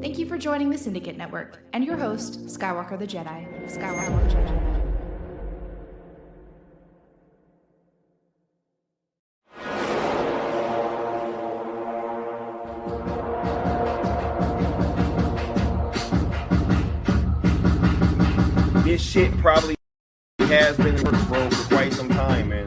Thank you for joining the Syndicate Network and your host, Skywalker the Jedi. Skywalker the Jedi. This shit probably has been working, bro, for quite some time, man.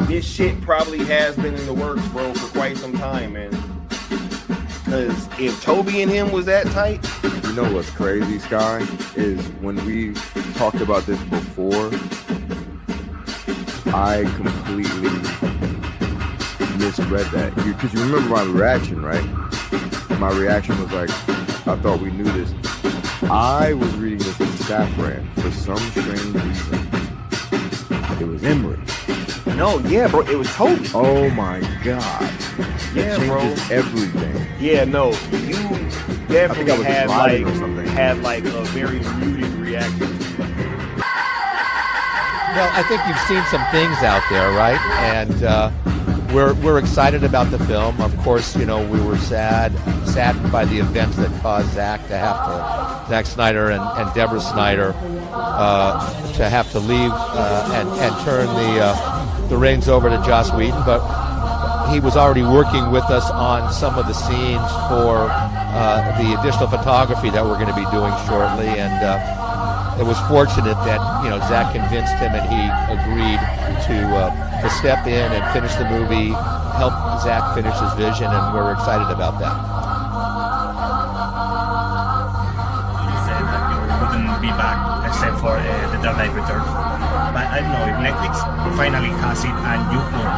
This shit probably has been in the works, bro, for quite some time, man. Because if Toby and him was that tight... You know what's crazy, Sky, is when we talked about this before, I completely misread that. Because you remember my reaction, right? My reaction was like, I thought we knew this. I was reading this as Saffron for some strange reason. It was Emery. No, yeah, bro, it was Toby. Oh my God. Yeah, bro. Everything. Yeah, no, you definitely had like a very muted reaction. Well, I think you've seen some things out there, right? And we're excited about the film. Of course, you know, we were saddened by the events that caused Zack Snyder and Deborah Snyder to have to leave and turn the reins over to Joss Whedon. But he was already working with us on some of the scenes for the additional photography that we're going to be doing shortly, and it was fortunate that, you know, Zack convinced him and he agreed to step in and finish the movie, help Zack finish his vision, and we're excited about that. You said that you wouldn't be back except for the Dark Knight Returns, but I don't know if Netflix finally has it and you could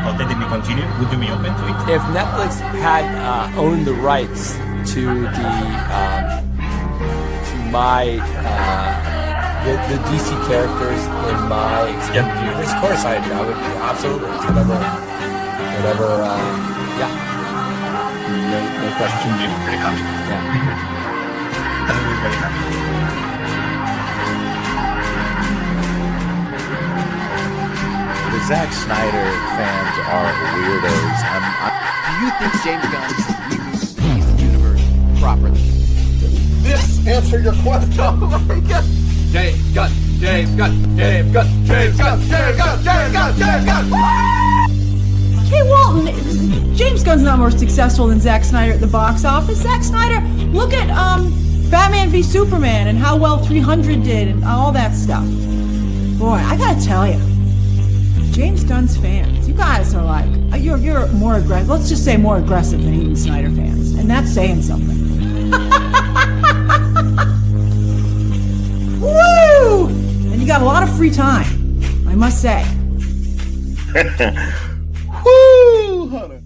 hypothetically continue, would you be open to it? If Netflix had owned the rights to the DC characters in my extended universe, of course I would absolutely whatever yeah. No question. You'd be pretty happy. Yeah. I would be very happy. The Zack Snyder fans are weirdos. Do you think James Gunn should reboot the universe properly? This answer your question. Oh my God! James Gunn. Hey Walton, James Gunn's not more successful than Zack Snyder at the box office. Zack Snyder, look at Batman v Superman and how well 300 did and all that stuff. Boy, I gotta tell you, James Gunn's fans, you guys are like, you're more aggressive. Let's just say more aggressive than even Snyder fans, and that's saying something. Woo! And you got a lot of free time, I must say. Woo, Hunter.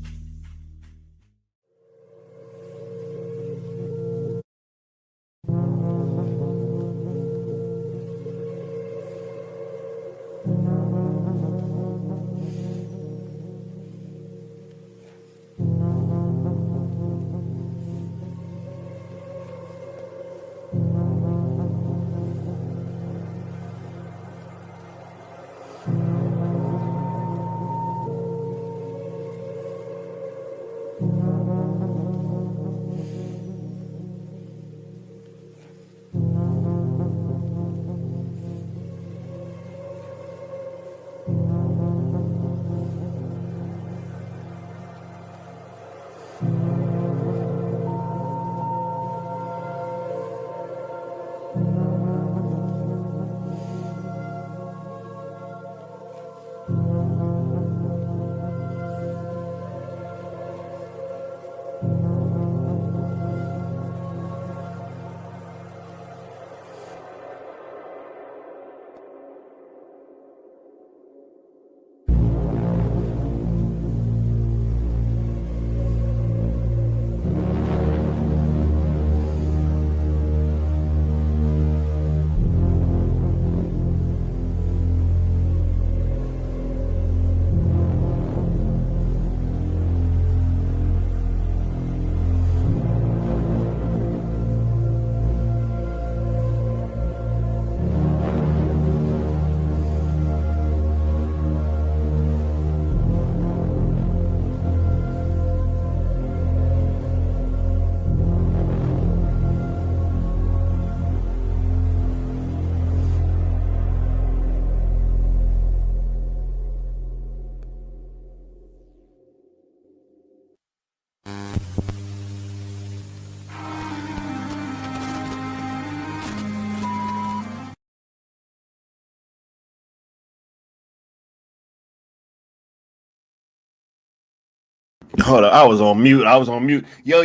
Hold up, I was on mute. Yo,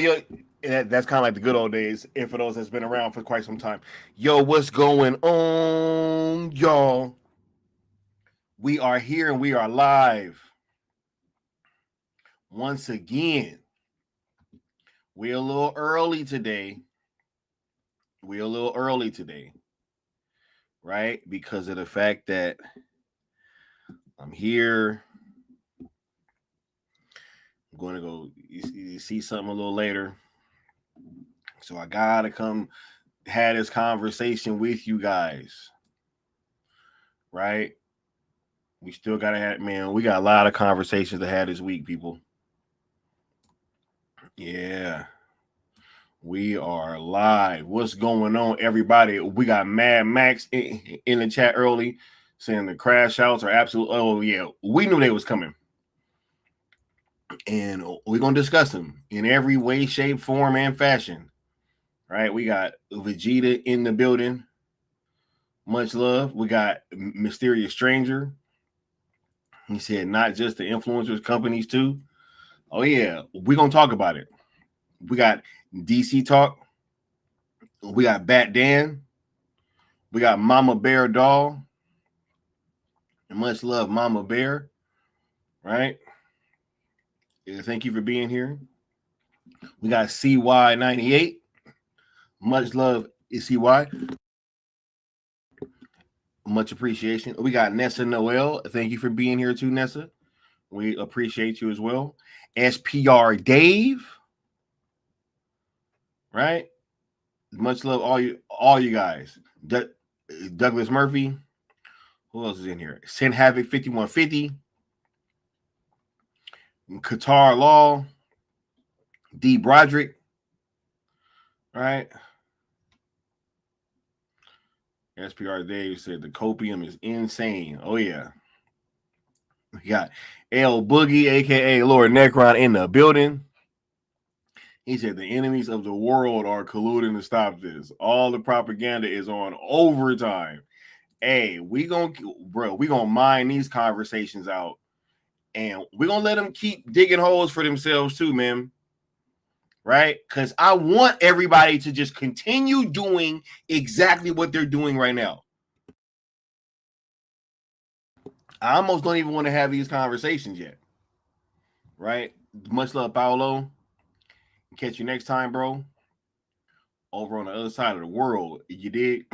that's kind of like the good old days. And for those that's been around for quite some time, yo, what's going on, y'all? We are here and we are live once again. We're a little early today. Right? Because of the fact that I'm here. I'm going to go you see something a little later. So I got to come have this conversation with you guys. Right? We still got to have, man, we got a lot of conversations to have this week, people. Yeah. We are live. What's going on, everybody? We got Mad Max in the chat early saying the crash outs are absolute. Oh, yeah. We knew they was coming. And we're going to discuss them in every way, shape, form, and fashion. Right? We got Vegeta in the building. Much love. We got Mysterious Stranger. He said not just the influencers, companies too. Oh, yeah. We're going to talk about it. We got DC Talk. We got Bat Dan. We got Mama Bear Doll. And much love, Mama Bear. Right? Yeah, thank you for being here. We got CY98. Much love, CY. Much appreciation. We got Nessa Noel. Thank you for being here too, Nessa. We appreciate you as well. SPR Dave. Right? Much love, all you guys. Douglas Murphy. Who else is in here? Sin Havoc 5150. Qatar Law. D. Broderick. Right? SPR Dave said the copium is insane. Oh, yeah. We got L Boogie, a.k.a. Lord Necron, in the building. He said the enemies of the world are colluding to stop this. All the propaganda is on overtime. Hey, we gonna mine these conversations out, and we're gonna let them keep digging holes for themselves too, man. Right? Because I want everybody to just continue doing exactly what they're doing right now. I almost don't even want to have these conversations yet. Right? Much love, Paolo. Catch you next time, bro. Over on the other side of the world. You dig?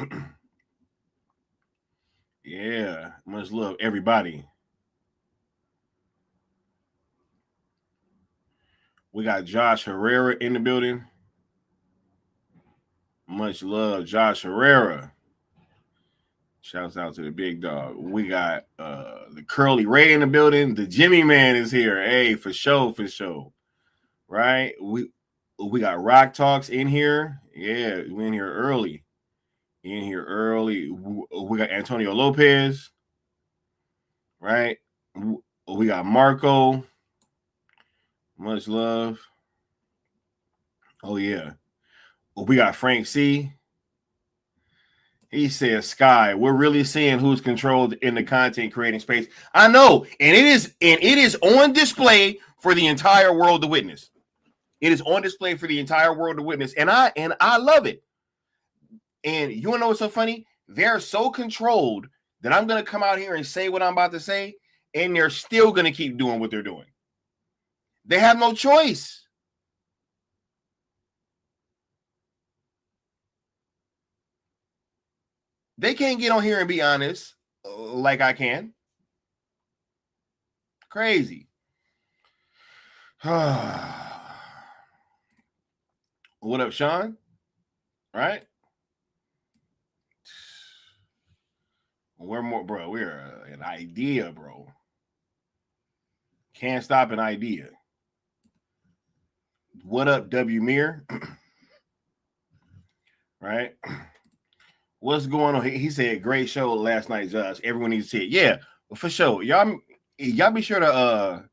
Yeah. Much love, everybody. We got Josh Herrera in the building. Much love, Josh Herrera. Shouts out to the big dog. We got the Curly Ray in the building. The Jimmy Man is here. Hey, for sure. Right? We got Rock Talks in here. Yeah, we in here early. We got Antonio Lopez. Right? We got Marco. Much love. Oh, yeah. We got Frank C. He says, Sky, we're really seeing who's controlled in the content creating space. I know, and it is on display for the entire world to witness. It is on display for the entire world to witness, and I love it. And you wanna know what's so funny? They're so controlled that I'm gonna come out here and say what I'm about to say, and they're still gonna keep doing what they're doing. They have no choice. They can't get on here and be honest like I can. Crazy. What up, Sean? Right? We're more, bro. We're an idea, bro. Can't stop an idea. What up, W. Mir? Right? What's going on? He said, great show last night, Josh. Everyone needs to see it. Yeah, for sure. Y'all be sure to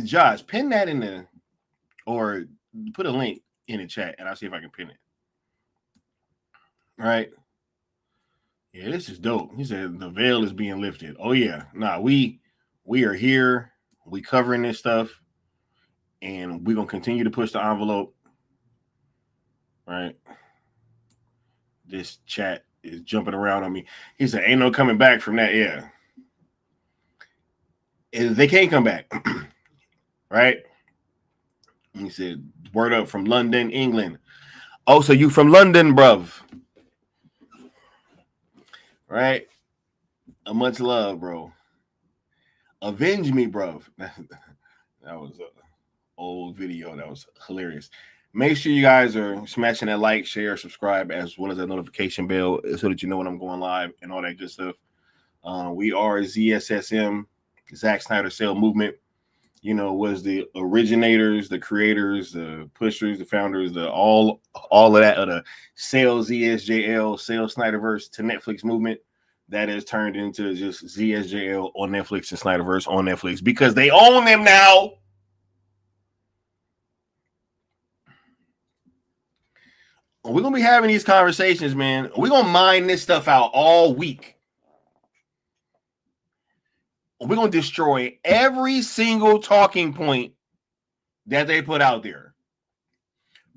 Josh, pin that in the, or put a link in the chat, and I'll see if I can pin it. Right? Yeah, this is dope. He said the veil is being lifted. Oh yeah. Nah, we are here. We covering this stuff. and we're gonna continue to push the envelope. Right. This chat is jumping around on me. He said, "Ain't no coming back from that." Yeah, they can't come back. Right. He said, "Word up from London, England." Oh, so you from London, bruv? Right. Much love, bro. Avenge me, bruv. That was an old video. That was hilarious. Make sure you guys are smashing that like, share, subscribe, as well as that notification bell so that you know when I'm going live and all that good stuff. We are ZSSM, Zack Snyder Sale Movement. You know, was the originators, the creators, the pushers, the founders, the all of that of the Sales ZSJL, Sales Snyderverse to Netflix movement that has turned into just ZSJL on Netflix and Snyderverse on Netflix because they own them now. We're going to be having these conversations, man. We're going to mine this stuff out all week. We're going to destroy every single talking point that they put out there.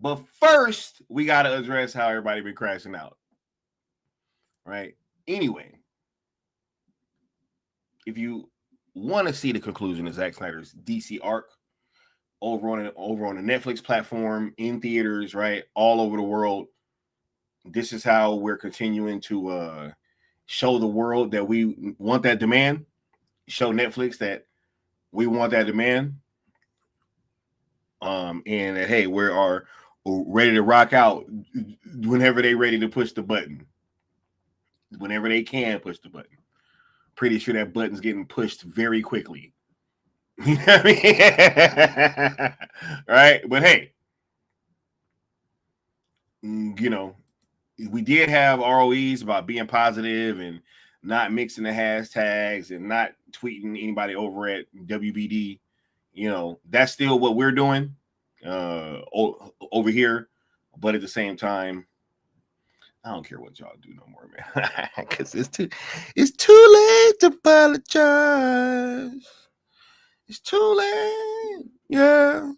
But first, we got to address how everybody been crashing out. Right? Anyway, if you want to see the conclusion of Zack Snyder's DC arc over on the Netflix platform, in theaters, right, all over the world, this is how we're continuing to show the world that we want that demand. Show Netflix that we want that demand, and that, hey, we are ready to rock out whenever they're ready to push the button, whenever they can push the button. Pretty sure that button's getting pushed very quickly. You know what I mean? Right? But hey, you know, we did have ROEs about being positive and not mixing the hashtags and not tweeting anybody over at WBD. You know, that's still what we're doing over here. But at the same time, I don't care what y'all do no more, man. Because it's too late to apologize. It's too late. Yeah.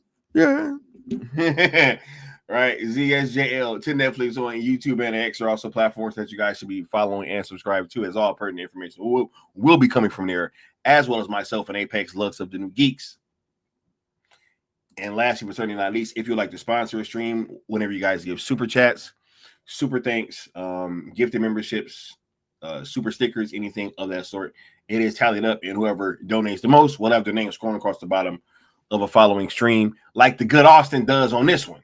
Right, ZSJL to Netflix on YouTube and X are also platforms that you guys should be following and subscribe to, as all pertinent information will be coming from there, as well as myself and Apex Lux of the New Geeks. And lastly, but certainly not least, if you'd like to sponsor a stream, whenever you guys give super chats, super thanks, gifted memberships, super stickers, anything of that sort, it is tallied up, and whoever donates the most will have their name scrolling across the bottom of a following stream, like the good Austin does on this one.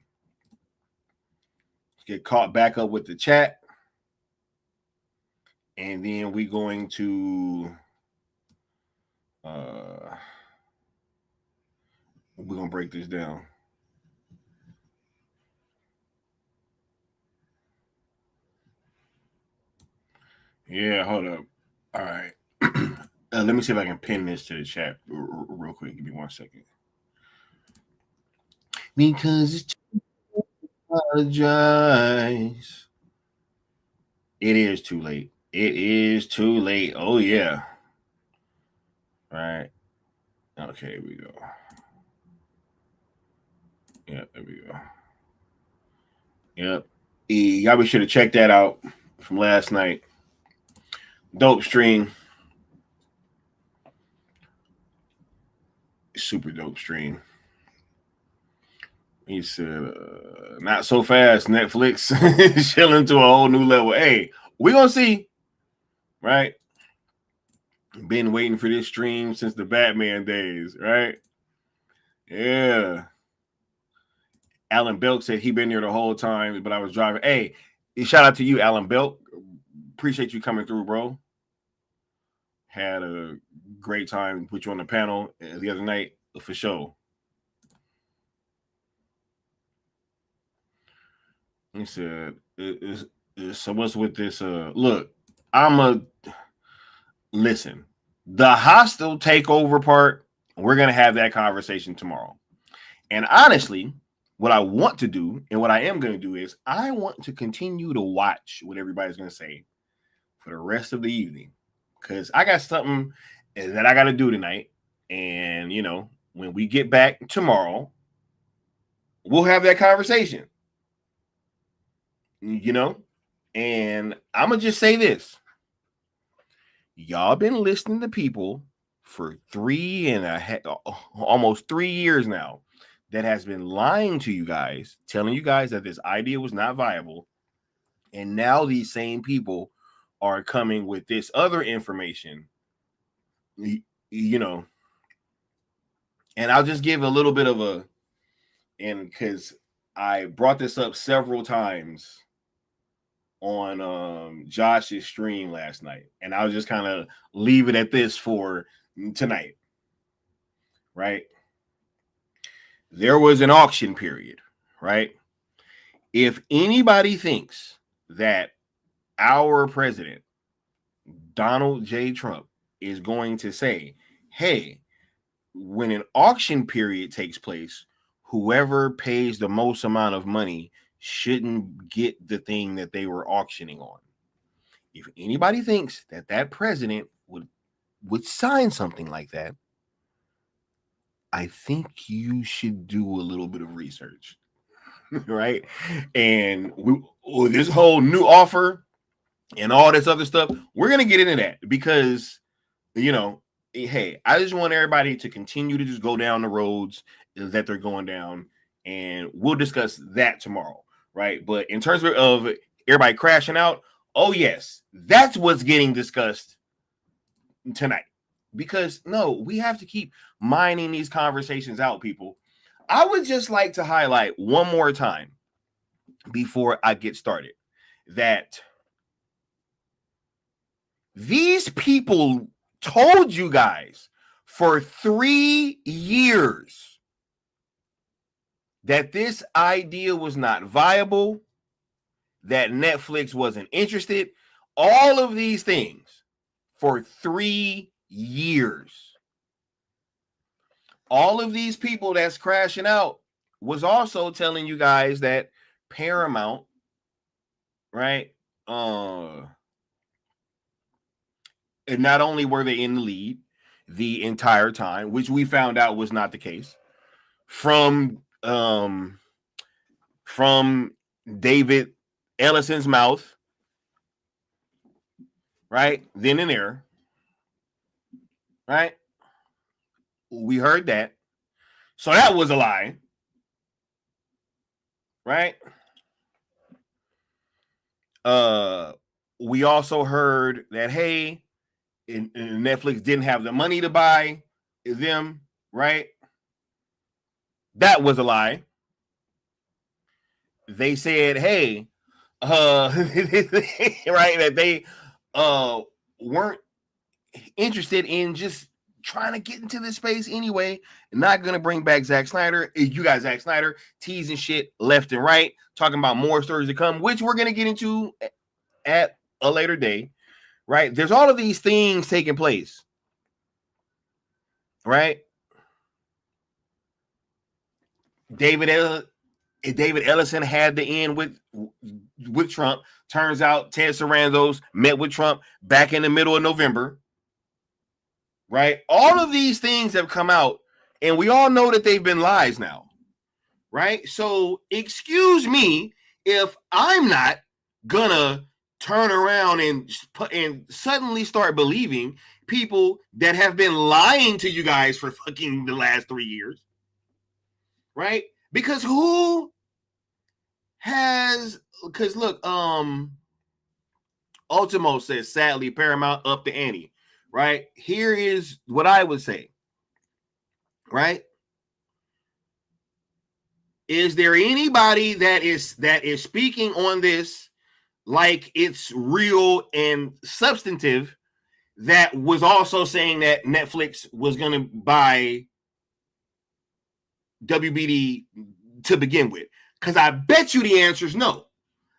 Get caught back up with the chat, and then we're going to break this down. Yeah, hold up. All right. Let me see if I can pin this to the chat real quick. Give me 1 second. Because it's apologize. It is too late. It is too late. Oh, yeah. All right. Okay, here we go. Yeah, there we go. Yep. Y'all be sure to check that out from last night. Dope stream. Super dope stream. He said, not so fast, Netflix. Chilling to a whole new level. Hey, we're going to see. Right? Been waiting for this stream since the Batman days. Right? Yeah. Alan Belk said he been there the whole time, but I was driving. Hey, shout out to you, Alan Belk. Appreciate you coming through, bro. Had a great time. Put you on the panel the other night for sure. He said, so what's with this? Look, listen, the hostile takeover part, we're going to have that conversation tomorrow. And honestly, what I want to do and what I am going to do is I want to continue to watch what everybody's going to say for the rest of the evening, because I got something that I got to do tonight. And, you know, when we get back tomorrow, we'll have that conversation. You know, and I'm gonna just say this: y'all been listening to people for almost 3 years now that has been lying to you guys, telling you guys that this idea was not viable, and now these same people are coming with this other information. You know, and I'll just give a little bit of a, and because I brought this up several times on Josh's stream last night, and I'll just kind of leave it at this for tonight. Right? There was an auction period, right? If anybody thinks that our president, Donald J. Trump, is going to say, hey, when an auction period takes place, whoever pays the most amount of money shouldn't get the thing that they were auctioning on. If anybody thinks that that president would sign something like that, I think you should do a little bit of research, right? And this whole new offer and all this other stuff, we're going to get into that because, you know, hey, I just want everybody to continue to just go down the roads that they're going down, and we'll discuss that tomorrow, right? But in terms of everybody crashing out, oh yes, that's what's getting discussed tonight. Because no, we have to keep mining these conversations out, people. I would just like to highlight one more time before I get started that these people told you guys for 3 years that this idea was not viable, that Netflix wasn't interested, all of these things for 3 years. All of these people that's crashing out was also telling you guys that Paramount, right? And not only were they in the lead the entire time, which we found out was not the case, from David Ellison's mouth, right? Then and there, right? We heard that. So that was a lie, right? We also heard that, hey, Netflix didn't have the money to buy them, right? That was a lie. They said, hey, right, that they weren't interested in just trying to get into this space anyway. Not gonna bring back Zack Snyder. You got Zack Snyder teasing shit left and right, talking about more stories to come, which we're gonna get into at a later day, right? There's all of these things taking place, right? David Ellison had the end with Trump. Turns out Ted Sarandos met with Trump back in the middle of November, right? All of these things have come out, and we all know that they've been lies now, right? So excuse me if I'm not gonna turn around and suddenly start believing people that have been lying to you guys for fucking the last 3 years, right? Because look, Ultimo says, sadly, Paramount up the ante, right? Here is what I would say, right? Is there anybody that is speaking on this like it's real and substantive that was also saying that Netflix was going to buy WBD to begin with? Because I bet you the answer is no.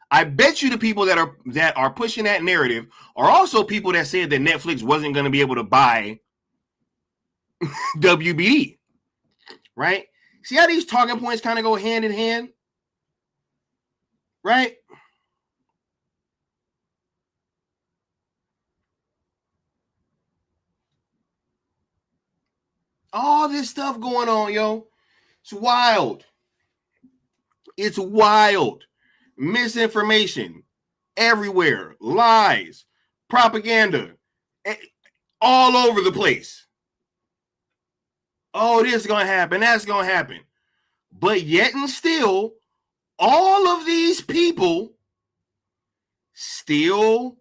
I bet you the people that are pushing that narrative are also people that said that Netflix wasn't going to be able to buy WBD, right? See how these talking points kind of go hand in hand, right? All this stuff going on, yo. It's wild. It's wild. Misinformation everywhere, lies, propaganda, all over the place. Oh, this is going to happen. That's going to happen. But yet and still, all of these people still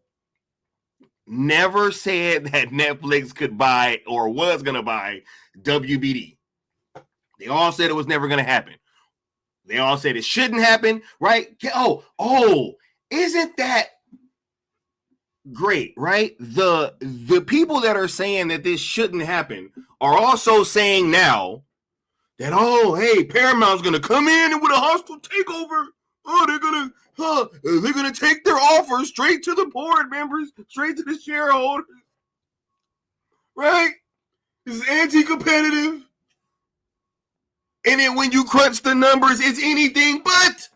never said that Netflix could buy or was going to buy WBD. They all said it was never going to happen. They all said it shouldn't happen, right? Oh, isn't that great, right? The people that are saying that this shouldn't happen are also saying now that, oh, hey, Paramount's going to come in with a hostile takeover. Oh, they're gonna take their offer straight to the board members, straight to the shareholders, right? This is anti-competitive. And then when you crunch the numbers, it's anything but.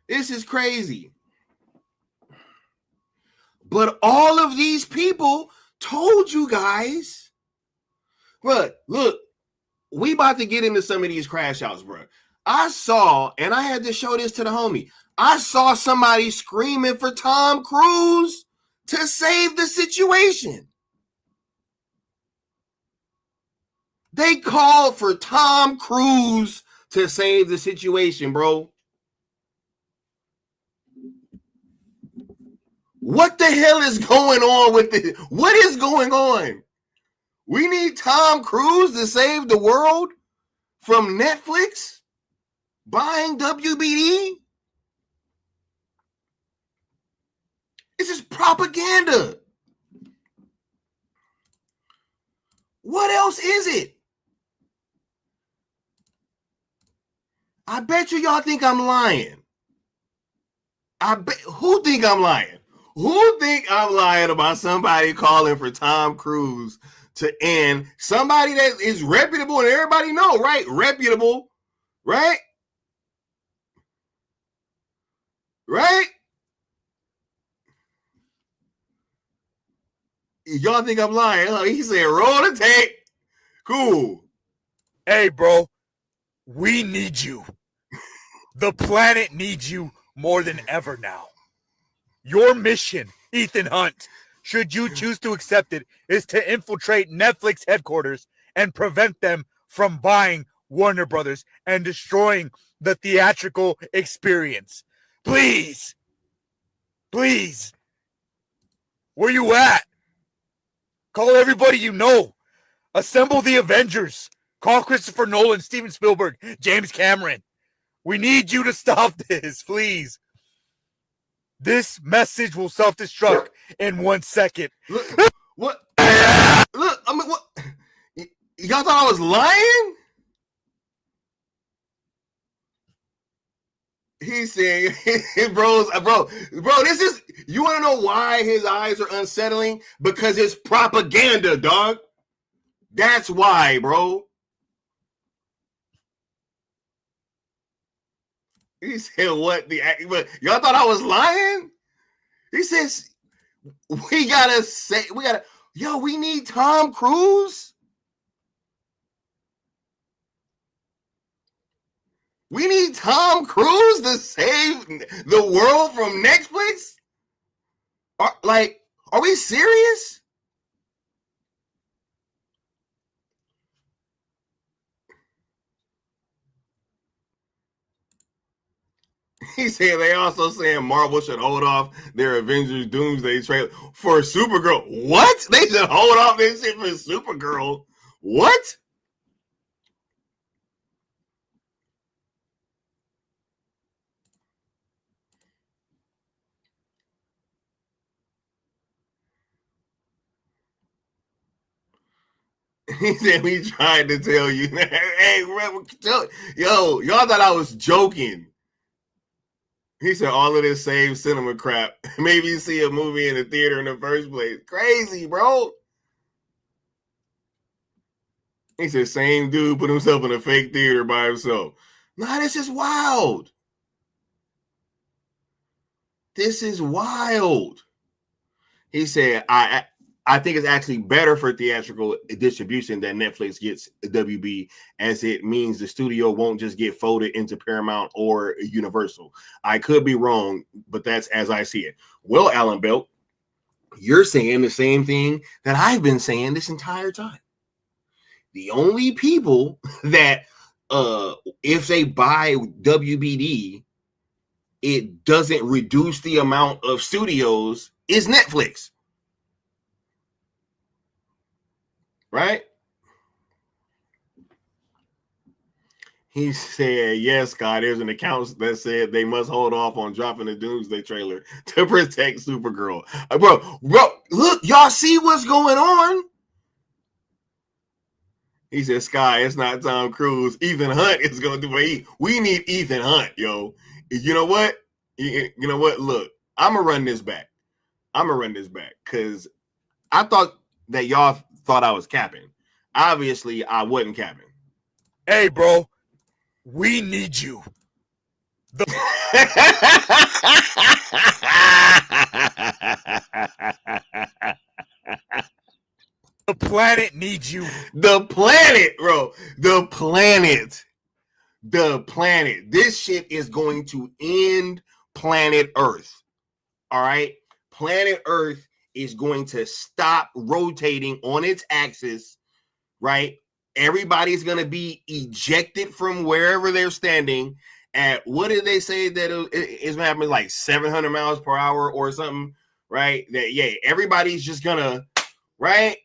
This is crazy. But all of these people told you guys, look, we about to get into some of these crash outs, bro. I saw, and I had to show this to the homie, I saw somebody screaming for Tom Cruise to save the situation. They called for Tom Cruise to save the situation, bro. What the hell is going on with this? What is going on? We need Tom Cruise to save the world from Netflix buying WBD? This is propaganda. What else is it? I bet y'all think I'm lying. Who think I'm lying? Who think I'm lying about somebody calling for Tom Cruise to end? Somebody that is reputable and everybody know, right? Reputable, right? Right? Y'all think I'm lying? Huh? He said, roll the tape. Cool. Hey, bro, we need you. The planet needs you more than ever now. Your mission, Ethan Hunt, should you choose to accept it, is to infiltrate Netflix headquarters and prevent them from buying Warner Brothers and destroying the theatrical experience. Please. Please. Where you at? Call everybody you know. Assemble the Avengers. Call Christopher Nolan, Steven Spielberg, James Cameron. We need you to stop this, please. This message will self-destruct in 1 second. Look, what? Look, I mean, what? Y'all thought I was lying? He's saying, bro, this is, you want to know why his eyes are unsettling? Because it's propaganda, dog. That's why, bro. He said, what? Y'all thought I was lying? He says, we need Tom Cruise. We need Tom Cruise to save the world from Netflix? Are we serious? He said they also saying Marvel should hold off their Avengers Doomsday trailer for Supergirl. What? They should hold off this shit for Supergirl. What? He said we tried to tell you. Hey, y'all thought I was joking. He said all of this same cinema crap. Maybe you see a movie in the theater in the first place. Crazy, bro. He said same dude put himself in a fake theater by himself. Nah, this is wild. This is wild. He said, I think it's actually better for theatrical distribution that Netflix gets WB, as it means the studio won't just get folded into Paramount or Universal. I could be wrong, but that's as I see it. Well, Alan Belt, you're saying the same thing that I've been saying this entire time. The only people that, if they buy WBD, it doesn't reduce the amount of studios is Netflix. Right? He said, yes, Scott, there's an account that said they must hold off on dropping the Doomsday trailer to protect Supergirl. Bro, look, y'all see what's going on? He said, Sky, it's not Tom Cruise. Ethan Hunt is going to do it. We need Ethan Hunt, yo. You know what? You know what? Look, I'm going to run this back. Because I thought that y'all thought I was capping. Obviously, I wasn't capping. Hey, bro, we need you. The planet needs you. The planet, bro. The planet. This shit is going to end planet Earth. All right? Planet Earth is going to stop rotating on its axis, right? Everybody's going to be ejected from wherever they're standing at, what did they say that it's going to happen, like 700 miles per hour or something, right? That, yeah, everybody's just going to, right?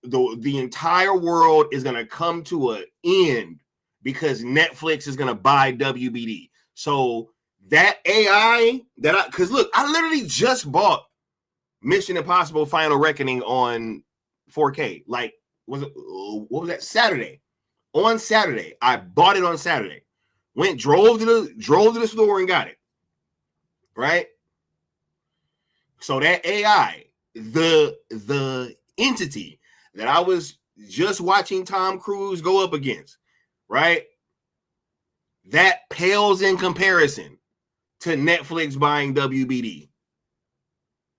The entire world is going to come to an end because Netflix is going to buy WBD. So that AI because look, I literally just bought Mission Impossible Final Reckoning on 4K. Like, what was that? Saturday. On Saturday. I bought it on Saturday. Drove to the store and got it. Right? So that AI, the entity that I was just watching Tom Cruise go up against, right? That pales in comparison to Netflix buying WBD.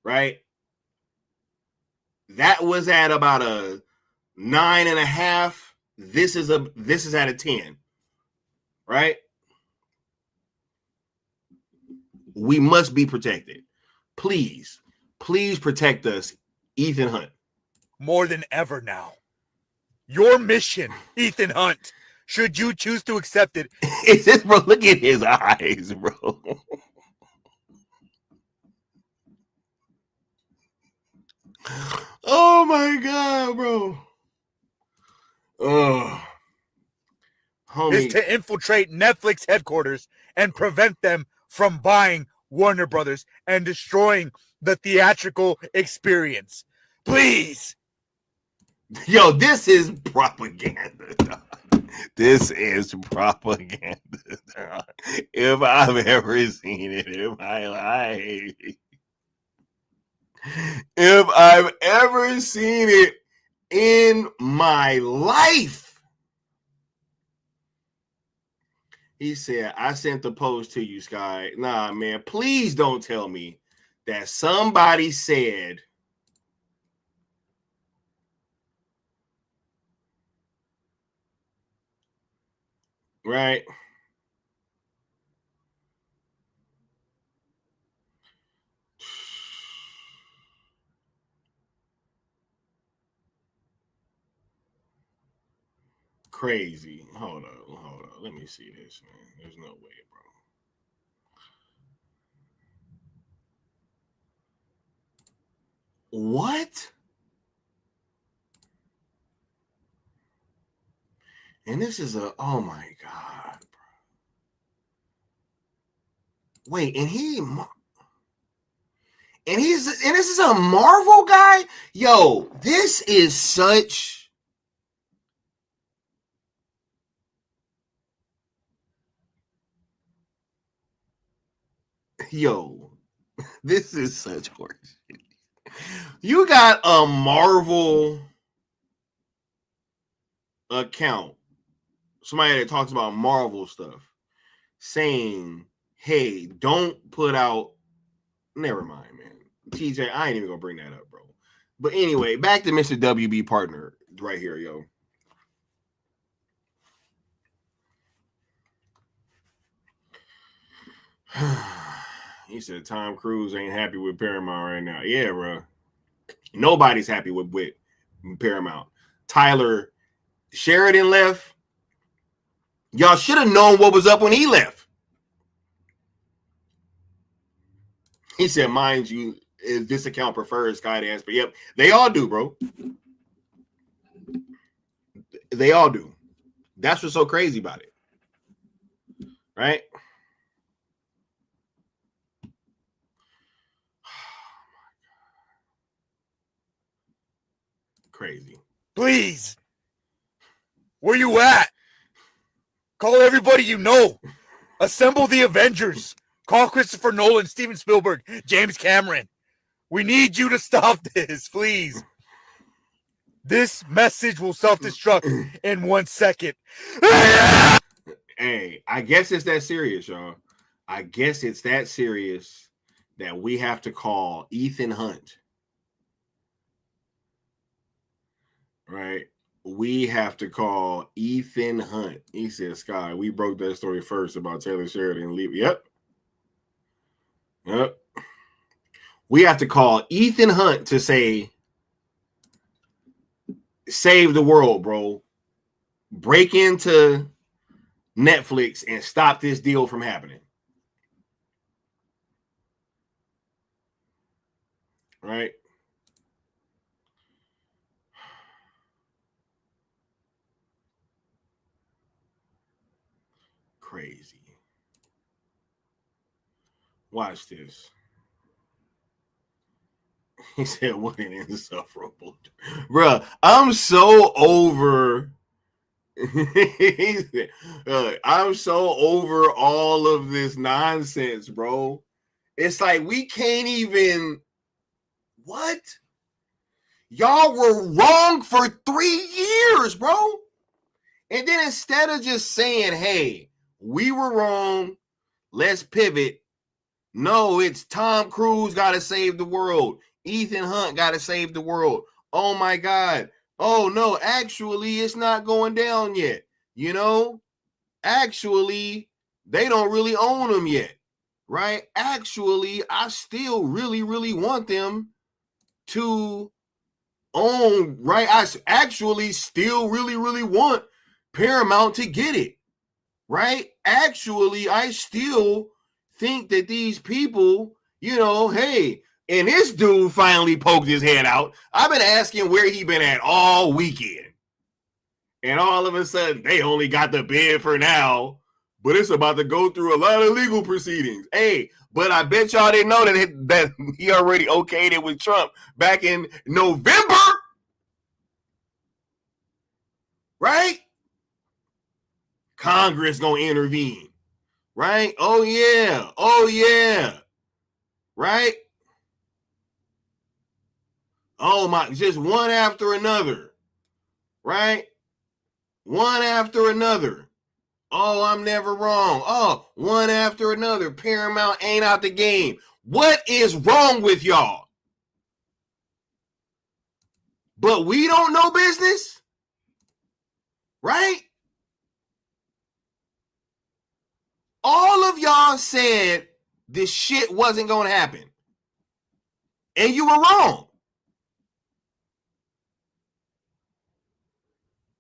Right? That was at about a 9.5. This is at a 10. Right? We must be protected. Please protect us, Ethan Hunt. More than ever now. Your mission, Ethan Hunt, should you choose to accept it. Is this, bro? Look at his eyes, bro. Oh my God, bro. Oh, homie. Is to infiltrate Netflix headquarters and prevent them from buying Warner Brothers and destroying the theatrical experience. Please. Yo, this is propaganda. This is propaganda. If I've ever seen it in my life. If I've ever seen it in my life. He said, I sent the post to you, Sky. Nah, man, please don't tell me that somebody said right? Crazy. Hold on. Let me see this, man. There's no way, bro. What? And this is oh my God, bro. Wait, and this is a Marvel guy? Yo, this is such this is such horseshit. You got a Marvel account, somebody that talks about Marvel stuff, saying, hey, don't put out, never mind, man. TJ, I ain't even gonna bring that up, bro. But anyway, back to Mr. WB Partner right here, yo. He said Tom Cruise ain't happy with Paramount right now. Yeah, bro. Nobody's happy with Paramount. Tyler Sheridan left. Y'all should have known what was up when he left. He said, mind you, this account prefers Skydance, but yep, they all do, bro. They all do. That's what's so crazy about it. Right? Crazy. Please. Where you at? Call everybody you know. Assemble the Avengers. Call Christopher Nolan, Steven Spielberg, James Cameron. We need you to stop this, please. This message will self-destruct in 1 second. Hey, I guess it's that serious, y'all. I guess it's that serious that we have to call Ethan Hunt. Right? We have to call Ethan Hunt. He said, Sky, we broke that story first about Taylor Sheridan leaving. Yep. We have to call Ethan Hunt to say, save the world, bro. Break into Netflix and stop this deal from happening. Right? Crazy. Watch this. He said, what an insufferable. Bruh, I'm so over. I'm so over all of this nonsense, bro. It's like we can't even. What? Y'all were wrong for 3 years, bro. And then instead of just saying, hey, we were wrong, let's pivot. No, it's Tom Cruise got to save the world. Ethan Hunt got to save the world. Oh, my God. Oh, no, actually, it's not going down yet. You know, actually, they don't really own them yet, right? Actually, I still really, really want them to own, right? I actually still really, really want Paramount to get it, right? Actually, I still think that these people, you know, hey, and this dude finally poked his head out. I've been asking where he been at all weekend. And all of a sudden, they only got the bid for now, but it's about to go through a lot of legal proceedings. Hey, but I bet y'all didn't know that he already okayed it with Trump back in November. Right? Congress gonna intervene. Right? Oh, yeah. Oh, yeah. Right? Oh, my. Just one after another. Right? One after another. Oh, I'm never wrong. Oh, one after another. Paramount ain't out the game. What is wrong with y'all? But we don't know business? Right? All of y'all said this shit wasn't going to happen. And you were wrong.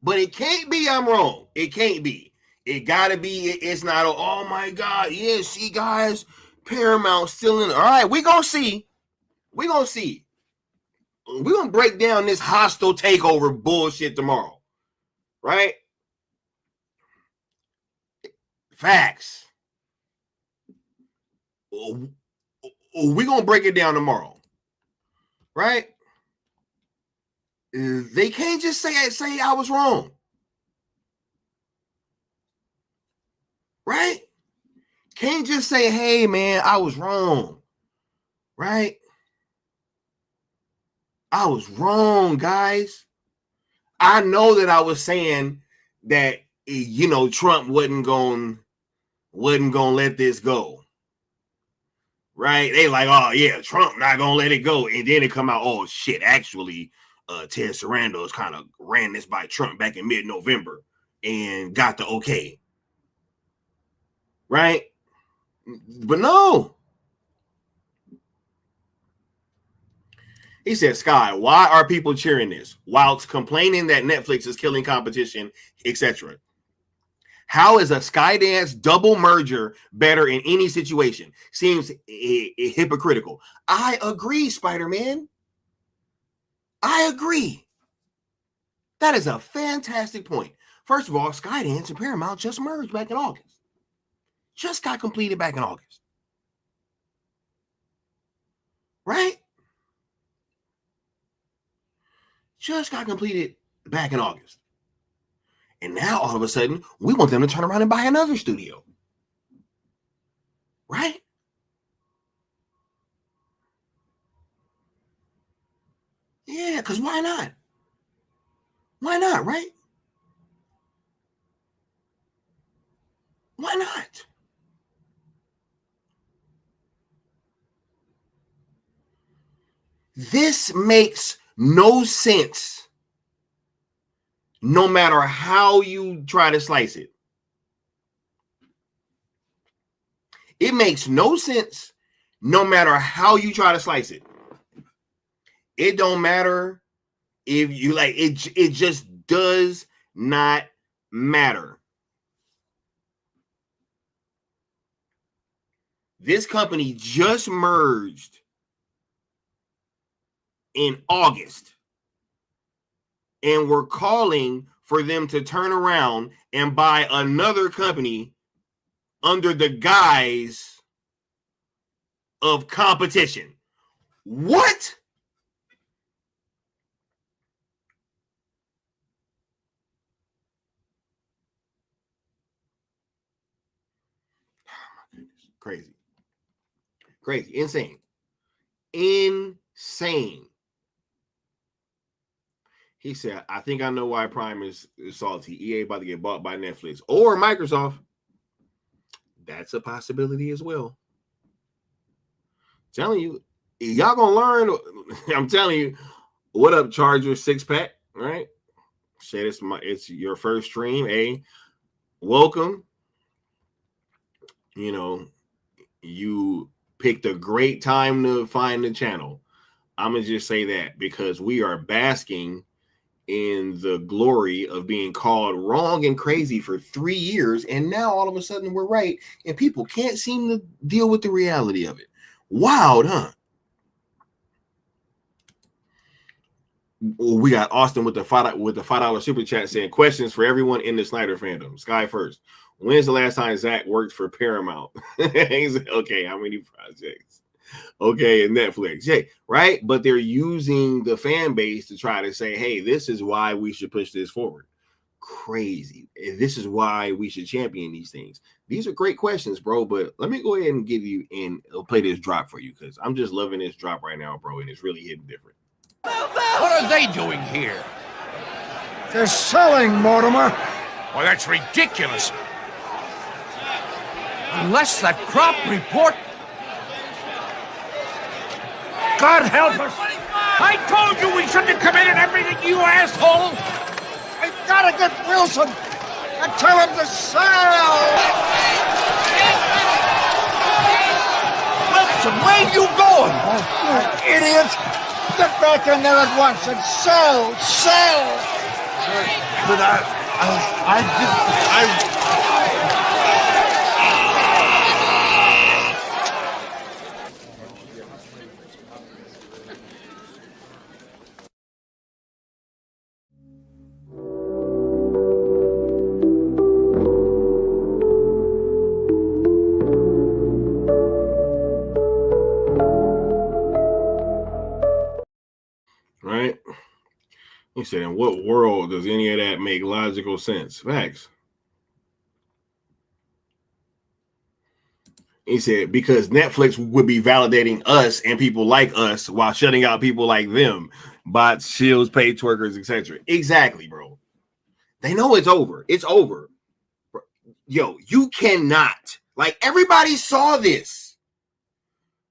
But it can't be I'm wrong. It can't be. It got to be, it's not, oh my God, yeah, see guys, Paramount still in. All right, we're going to see. We're going to see. We're going to break down this hostile takeover bullshit tomorrow. Right? Facts. We're going to break it down tomorrow. Right? They can't just say I was wrong. Right? Can't just say, hey, man, I was wrong. Right? I was wrong, guys. I know that I was saying that, you know, Trump wasn't going to let this go. right? They like, oh yeah, Trump not gonna let it go, and then it come out, oh shit, actually, Ted Sarandos kind of ran this by Trump back in mid-November and got the okay, right? But no. He said, Sky, why are people cheering this whilst complaining that Netflix is killing competition, etc.? How is a Skydance double merger better in any situation? Seems hypocritical. I agree, Spider-Man. I agree. That is a fantastic point. First of all, Skydance and Paramount just merged back in August. Just got completed back in August. Right? Just got completed back in August. And now, all of a sudden, we want them to turn around and buy another studio. Right? Yeah, because why not? Why not, right? Why not? This makes no sense, no matter how you try to slice it. It makes no sense, no matter how you try to slice it. It don't matter if you like it. It just does not matter. This company just merged in August, and we're calling for them to turn around and buy another company under the guise of competition. What? Oh my goodness. Crazy, insane. He said, I think I know why Prime is salty. EA about to get bought by Netflix or Microsoft. That's a possibility as well. Telling you, y'all gonna learn. I'm telling you, what up, Charger 6-pack, right? Say this, it's your first stream. Hey, welcome. You know, you picked a great time to find the channel. I'm gonna just say that because we are basking in the glory of being called wrong and crazy for 3 years, and now all of a sudden we're right, and people can't seem to deal with the reality of it. Wild, huh? We got Austin with the $5 super chat saying questions for everyone in the Snyder fandom. Sky first. When's the last time Zach worked for Paramount? He's like, okay, how many projects? Okay, and Netflix. Yeah, right? But they're using the fan base to try to say, hey, this is why we should push this forward. Crazy. This is why we should champion these things. These are great questions, bro. But let me go ahead and give you and play this drop for you because I'm just loving this drop right now, bro. And it's really hitting different. What are they doing here? They're selling, Mortimer. Well, that's ridiculous. Unless that crop report... God help us! I told you we shouldn't have committed everything, you asshole! I've got to get Wilson and tell him to sell! Wilson, where you going? Oh, idiot! Get back in there at once and sell! Sell! But I Right? He said, in what world does any of that make logical sense? Facts. He said, because Netflix would be validating us and people like us while shutting out people like them, bots, shields, paid twerkers, etc. Exactly, bro. They know it's over. It's over. Yo, you cannot. Like, everybody saw this.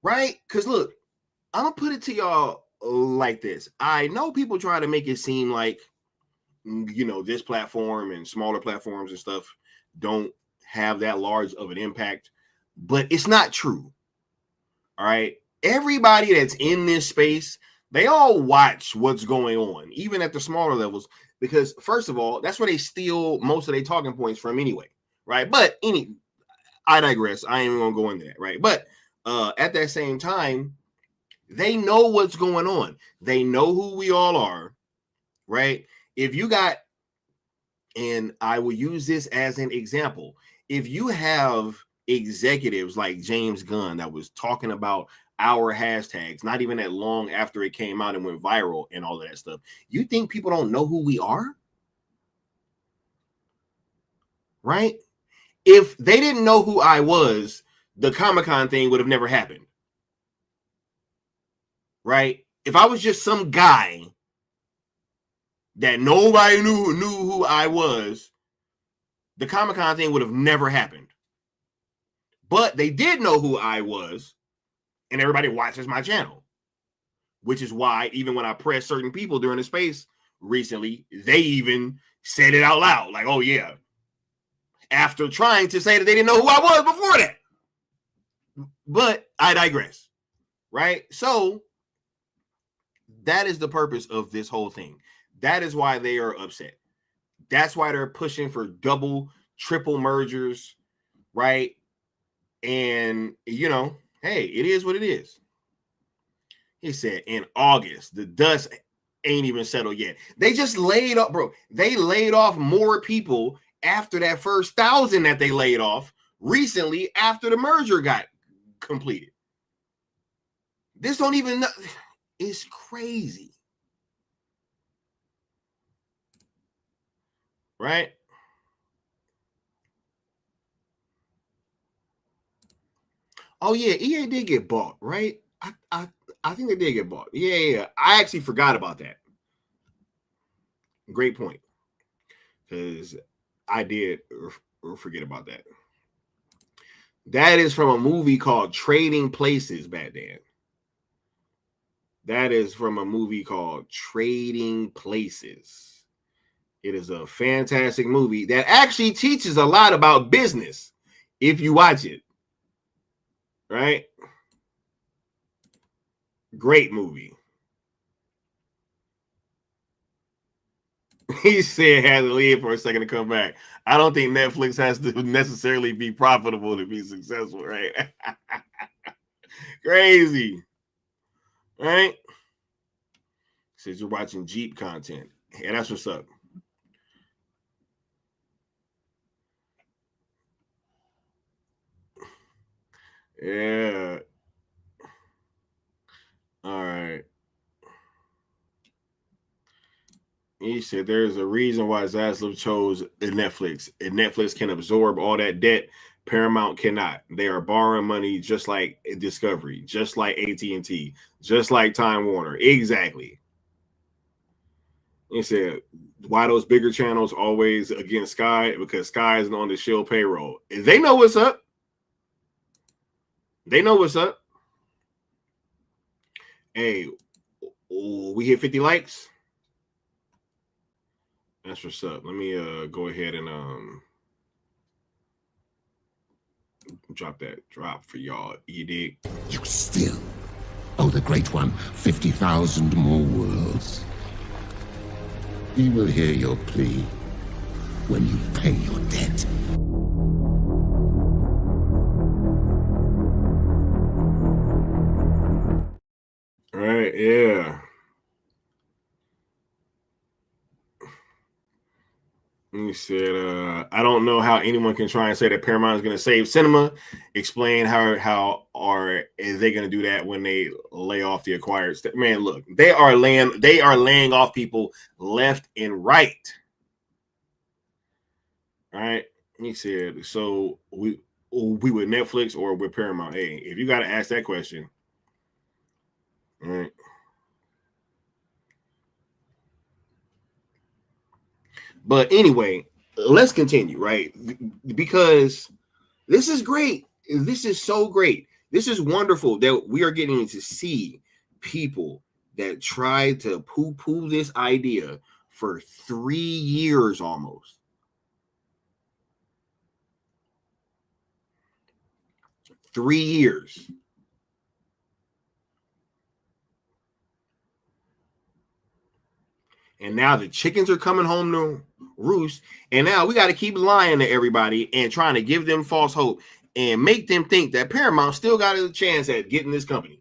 right? Because look, I'm gonna put it to y'all like this. I know people try to make it seem like, you know, this platform and smaller platforms and stuff don't have that large of an impact, but it's not true. All right. Everybody that's in this space, they all watch what's going on, even at the smaller levels, because first of all, that's where they steal most of their talking points from anyway. Right. But I digress. I ain't even gonna go into that. Right. But at that same time, they know what's going on. They know who we all are. Right. If you got, and I will use this as an example, if you have executives like James Gunn that was talking about our hashtags, not even that long after it came out and went viral and all of that stuff, you think people don't know who we are? Right? If they didn't know who I was, the Comic-Con thing would have never happened. Right? If I was just some guy that nobody knew who I was, the Comic-Con thing would have never happened. But they did know who I was, and everybody watches my channel, which is why even when I pressed certain people during the space recently, they even said it out loud, like, oh yeah, after trying to say that they didn't know who I was before that. But I digress, right? So that is the purpose of this whole thing. That is why they are upset. That's why they're pushing for double, triple mergers, right? And, you know, hey, it is what it is. He said in August, the dust ain't even settled yet. They just laid off, bro. They laid off more people after that first 1,000 that they laid off recently after the merger got completed. This don't even know. It's crazy. Right? Oh yeah, EA did get bought, right? I think they did get bought. Yeah. I actually forgot about that. Great point. Because I did forget about that. That is from a movie called Trading Places back then. That is from a movie called Trading Places. It is a fantastic movie that actually teaches a lot about business if you watch it. Right? Great movie. He said had to leave for a second to come back. I don't think Netflix has to necessarily be profitable to be successful, right? Crazy. Right? Says you're watching Jeep content. Yeah, that's what's up. Yeah. All right. He said there's a reason why Zaslav chose Netflix. And Netflix can absorb all that debt. Paramount cannot. They are borrowing money just like Discovery, just like AT&T, just like Time Warner. Exactly. He said, why those bigger channels always against Sky? Because Sky isn't on the Shield payroll. They know what's up. They know what's up. Hey, we hit 50 likes. That's what's up. Let me go ahead and drop that drop for y'all. You dig? You still owe the Great One 50,000 more worlds. He will hear your plea when you pay your debt. All right, yeah. He said, I don't know how anyone can try and say that Paramount is going to save cinema. Explain how are they going to do that when they lay off the acquired stuff? Man, look, they are laying off people left and right. All right. He said, so we with Netflix or with Paramount? Hey, if you got to ask that question, all right. But anyway, let's continue, right? Because this is great. This is so great. This is wonderful that we are getting to see people that tried to poo-poo this idea for 3 years almost. 3 years. And now the chickens are coming home to roost. And now we got to keep lying to everybody and trying to give them false hope and make them think that Paramount still got a chance at getting this company.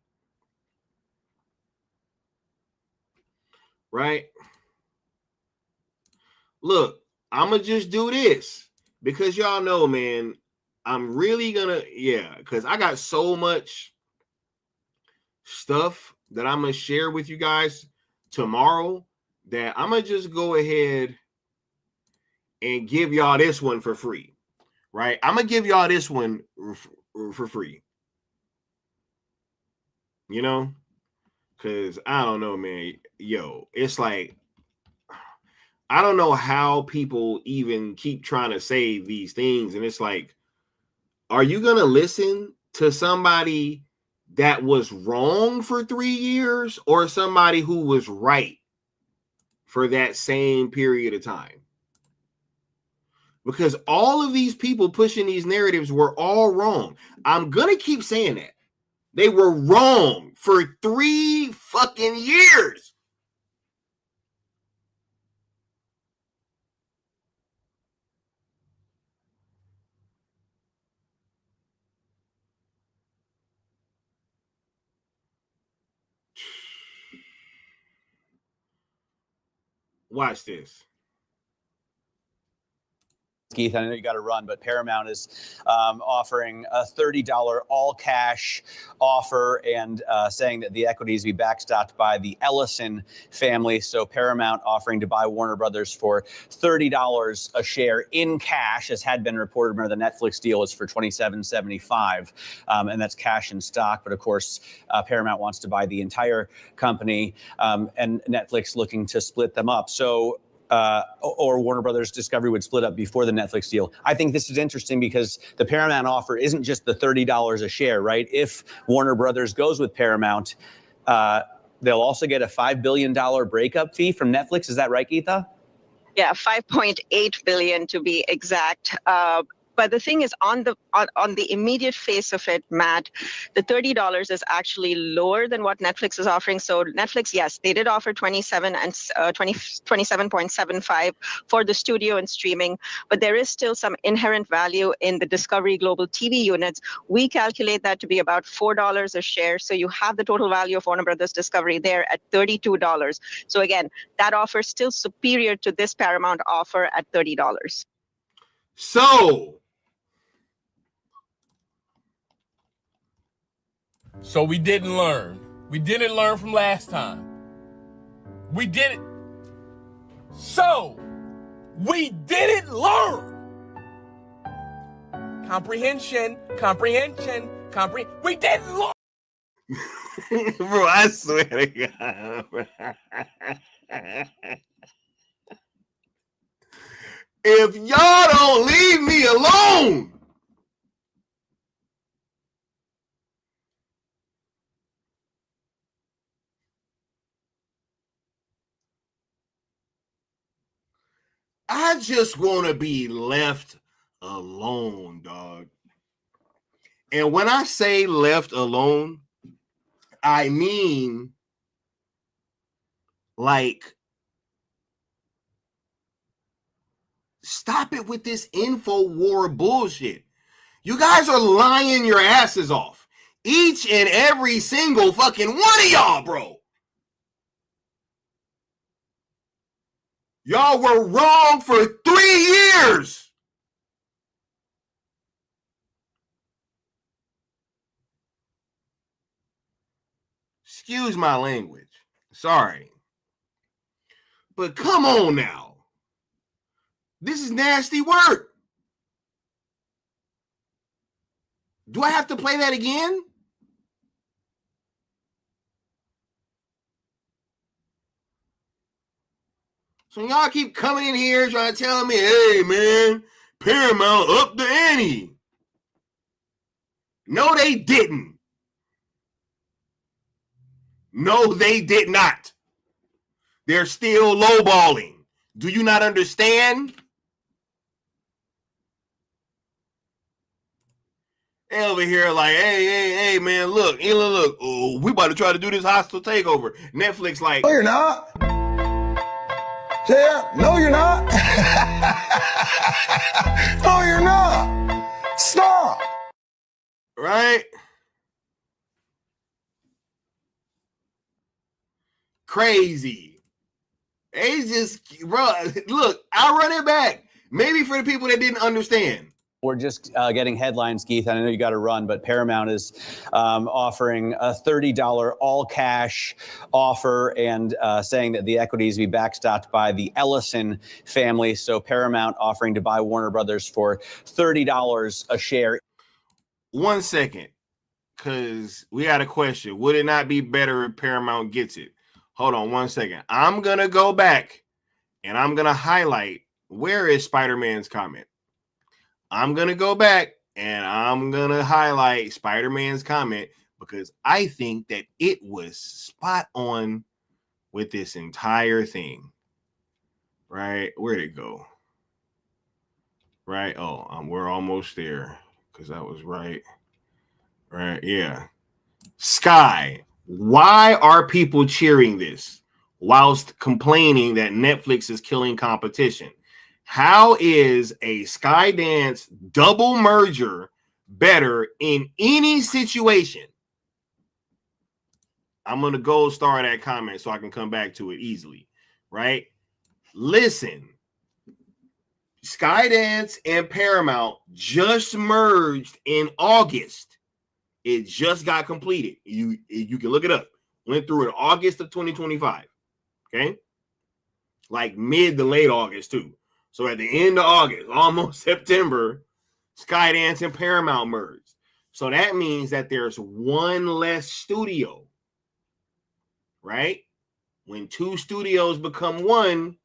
Right? Look, I'm going to just do this because y'all know, man, I'm really going to, because I got so much stuff that I'm going to share with you guys tomorrow that I'm going to just go ahead and give y'all this one for free, right? I'm going to give y'all this one for free, you know, because I don't know, man. Yo, it's like, I don't know how people even keep trying to say these things. And it's like, are you going to listen to somebody that was wrong for 3 years or somebody who was right for that same period of time? Because all of these people pushing these narratives were all wrong. I'm going to keep saying that. They were wrong for 3 fucking years. Watch this. Keith, I know you got to run, but Paramount is offering a $30 all-cash offer and saying that the equities be backstopped by the Ellison family. So Paramount offering to buy Warner Brothers for $30 a share in cash, as had been reported. Remember, the Netflix deal is for $27.75, and that's cash in stock. But of course, Paramount wants to buy the entire company, and Netflix looking to split them up. So. Or Warner Brothers Discovery would split up before the Netflix deal. I think this is interesting because the Paramount offer isn't just the $30 a share, right? If Warner Brothers goes with Paramount, they'll also get a $5 billion breakup fee from Netflix. Is that right, Geetha? Yeah, 5.8 billion to be exact. But the thing is, on the immediate face of it, Matt, the $30 is actually lower than what Netflix is offering. So Netflix, yes, they did offer 27.75 for the studio and streaming, but there is still some inherent value in the Discovery Global TV units. We calculate that to be about $4 a share. So you have the total value of Warner Brothers Discovery there at $32. So again, that offer is still superior to this Paramount offer at $30. So we didn't learn. We didn't learn from last time. We didn't. So we didn't learn. Comprehension. We didn't learn. Bro, I swear to God. If y'all don't leave me alone. I just want to be left alone, dog. And when I say left alone, I mean like stop it with this info war bullshit. You guys are lying your asses off. Each and every single fucking one of y'all, bro. Y'all were wrong for 3 years. Excuse my language. Sorry. But come on now. This is nasty work. Do I have to play that again? So y'all keep coming in here trying to tell me, hey, man, Paramount upped the ante. No, they didn't. No, they did not. They're still lowballing. Do you not understand? They over here like, hey, man, look. Oh, we about to try to do this hostile takeover. Netflix like, No, you're not. Yeah, no, you're not. No, you're not. Stop. Right? Crazy. They just, bro, look, I'll run it back. Maybe for the people that didn't understand. We're just getting headlines, Keith. I know you got to run, but Paramount is offering a $30 all-cash offer and saying that the equities be backstopped by the Ellison family. So Paramount offering to buy Warner Brothers for $30 a share. 1 second, because we got a question. Would it not be better if Paramount gets it? Hold on 1 second. I'm going to go back and I'm going to highlight where is Spider-Man's comment. I'm going to go back and I'm going to highlight Spider-Man's comment because I think that it was spot on with this entire thing. Right? Where'd it go? Right? Oh, we're almost there because that was right. Right? Yeah. Sky, why are people cheering this whilst complaining that Netflix is killing competition? How is a Skydance double merger better in any situation? I'm going to gold star that comment so I can come back to it easily, right? Listen, Skydance and Paramount just merged in August. It just got completed. You can look it up. Went through in August of 2025, okay? Like mid to late August too. So at the end of August, almost September, Skydance and Paramount merged. So that means that there's one less studio, right? When two studios become one,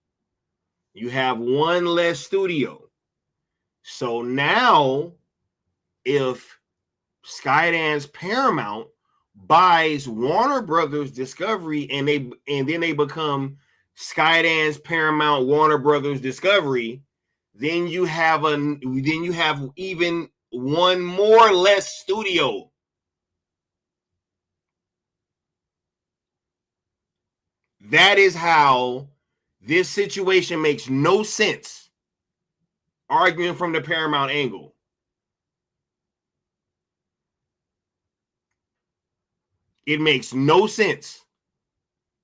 you have one less studio. So now, if Skydance Paramount buys Warner Brothers Discovery and then they become Skydance Paramount Warner Brothers Discovery, then you have even one more less studio. That is how this situation makes no sense. Arguing from the Paramount angle. It makes no sense.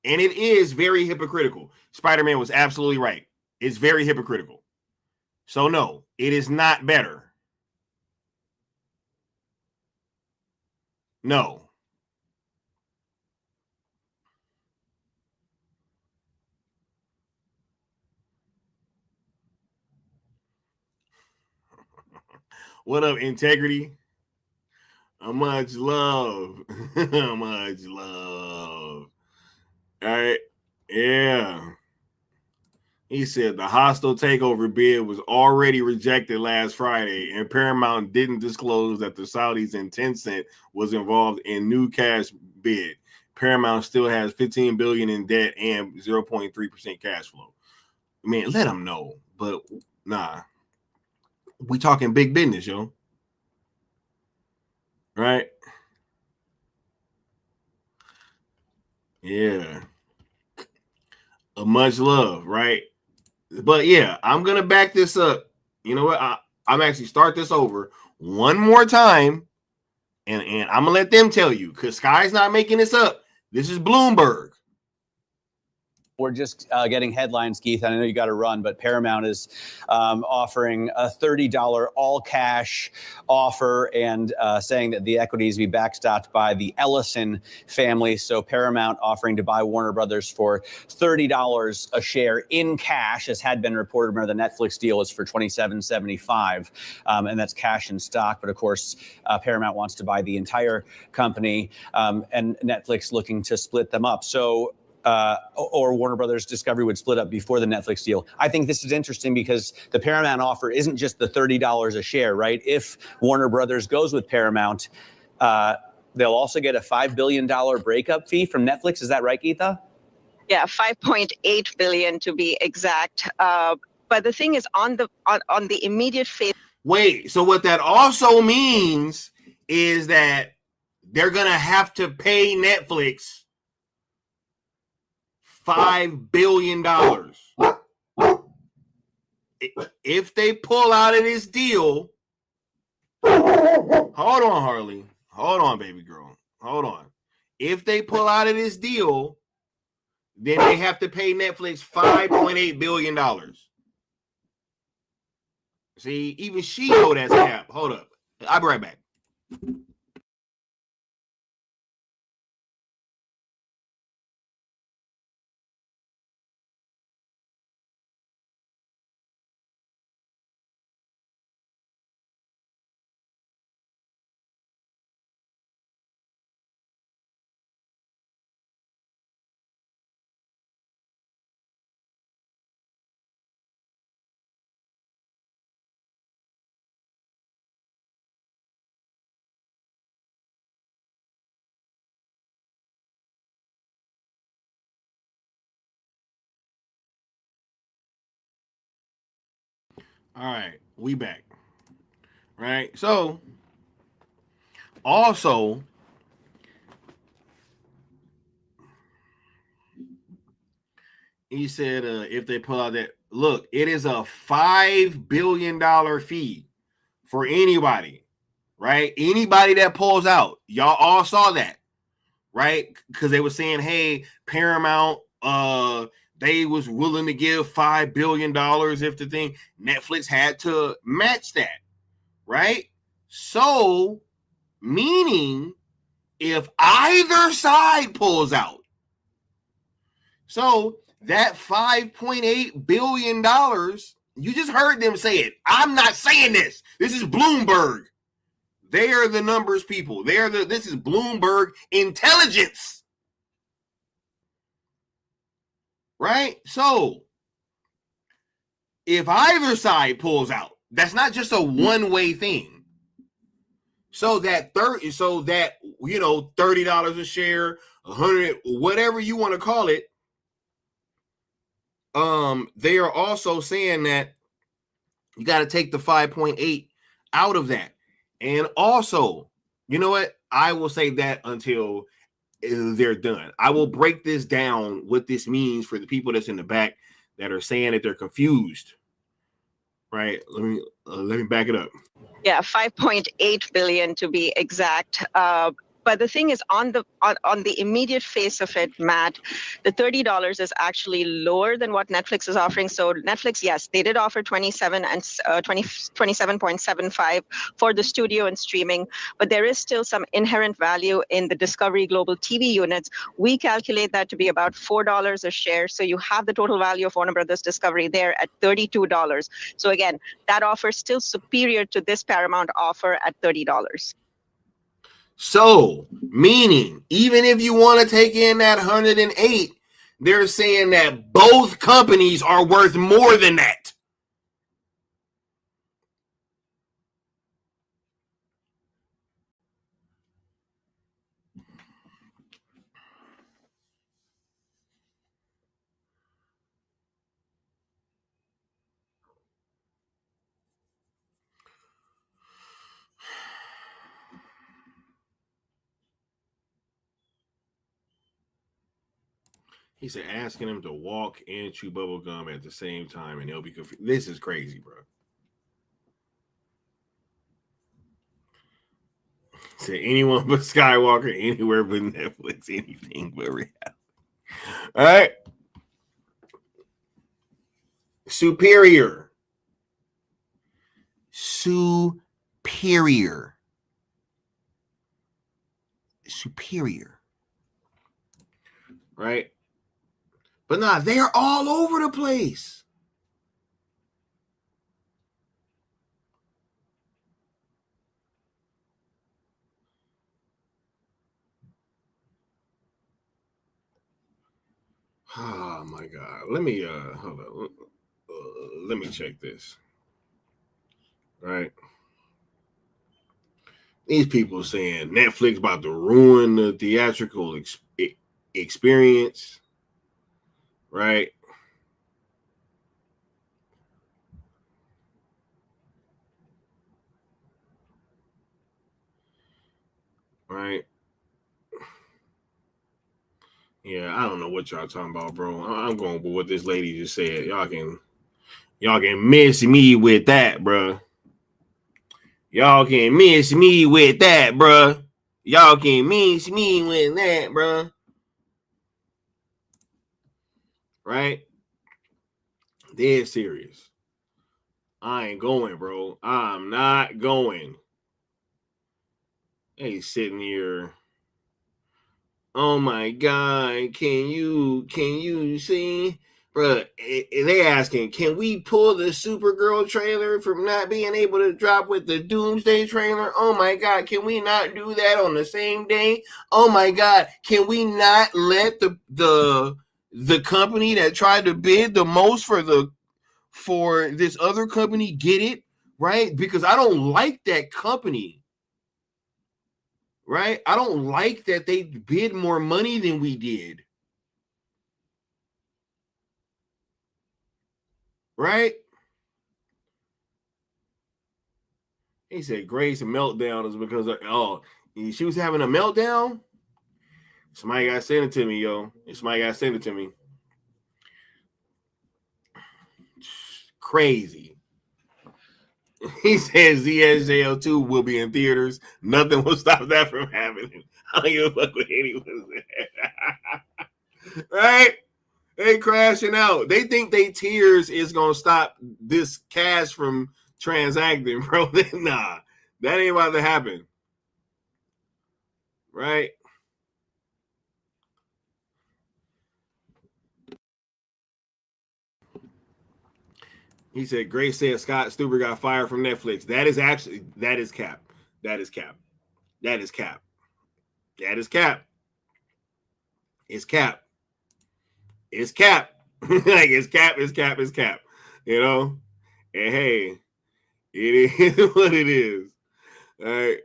And it is very hypocritical. Spider-Man was absolutely right. It's very hypocritical. So no, it is not better. No. What up, Integrity? Much love. Much love. All right. Yeah. He said the hostile takeover bid was already rejected last Friday, and Paramount didn't disclose that the Saudis and Tencent was involved in new cash bid. Paramount still has $15 billion in debt and 0.3% cash flow. I mean, let them know, but nah. We talking big business, yo. Right? Yeah. Much love, right? But yeah, I'm gonna back this up. You know what? I'm actually start this over one more time, and I'm gonna let them tell you because Sky's not making this up. This is Bloomberg. We're just getting headlines, Keith. I know you got to run, but Paramount is offering a $30 all-cash offer and saying that the equities be backstopped by the Ellison family. So Paramount offering to buy Warner Brothers for $30 a share in cash, as had been reported. Remember, the Netflix deal is for $27.75, and that's cash and stock. But of course, Paramount wants to buy the entire company, and Netflix looking to split them up. So. Or Warner Brothers Discovery would split up before the Netflix deal. I think this is interesting because the Paramount offer isn't just the $30 a share, right? If Warner Brothers goes with Paramount, They'll also get a $5 billion breakup fee from Netflix. Is that right, Geetha? Yeah, 5.8 billion to be exact. But the thing is, on the immediate phase. Wait, so what that also means is that they're gonna have to pay Netflix $5 billion if they pull out of this deal. Hold on, Harley. Hold on, baby girl. Hold on. If they pull out of this deal, then they have to pay Netflix $5.8 billion. See, even she know that's cap. Hold up. I'll be right back. All right, we back. Right. So also, he said if they pull out that, look, it is a $5 billion fee for anybody, right? Anybody that pulls out. Y'all all saw that, right? Because they were saying, hey, Paramount, they was willing to give $5 billion if the thing. Netflix had to match that, right? So, meaning if either side pulls out, so that $5.8 billion, you just heard them say it. I'm not saying this. This is Bloomberg. They are the numbers people. This is Bloomberg intelligence. Right? So if either side pulls out, that's not just a one-way thing. So that $30 a share, 100, whatever you want to call it, they are also saying that you got to take the 5.8 out of that. And also, you know what? I will say that until they're done. I will break this down, what this means for the people that's in the back that are saying that they're confused. Right? Let me back it up. Yeah, 5.8 billion to be exact. But the thing is, on the immediate face of it, Matt, the $30 is actually lower than what Netflix is offering. So Netflix, yes, they did offer 27.75 for the studio and streaming, but there is still some inherent value in the Discovery Global TV units. We calculate that to be about $4 a share. So you have the total value of Warner Brothers Discovery there at $32. So again, that offer is still superior to this Paramount offer at $30. So, meaning, even if you want to take in that 108, they're saying that both companies are worth more than that. He said asking him to walk and chew bubble gum at the same time, and he'll be confused. This is crazy, bro. He said anyone but Skywalker, anywhere but Netflix, anything but reality. All right. Superior. Right? But nah, they're all over the place. Oh my God. Let me hold on. Let me check this. Right. These people saying Netflix about to ruin the theatrical experience, right? Right? Yeah, I don't know what y'all talking about, bro. I'm going with what this lady just said. Y'all can miss me with that, bro. Y'all can miss me with that, bro. Y'all can miss me with that, bro. Right? Dead serious. I ain't going, bro. I'm not going. Hey, sitting here. Oh my God, can you see? Bro, they asking, can we pull the Supergirl trailer from not being able to drop with the Doomsday trailer? Oh my God, can we not do that on the same day? Oh my God, can we not let the company that tried to bid the most for this other company get it? Right? Because I don't like that company. Right? I don't like that they bid more money than we did. Right? He said Grace meltdown is because she was having a meltdown. Somebody got to send it to me, yo. Somebody got to send it to me. Crazy. He says ZSJL2 will be in theaters. Nothing will stop that from happening. I don't give a fuck what anyone said. Right? They crashing out. They think they tears is gonna stop this cash from transacting, bro. Nah, that ain't about to happen. Right? He said Grace said Scott Stuber got fired from Netflix. That is cap. That is cap. That is cap. That is cap. It's cap. It's cap. Like it's cap. You know? And hey, it is what it is. All right.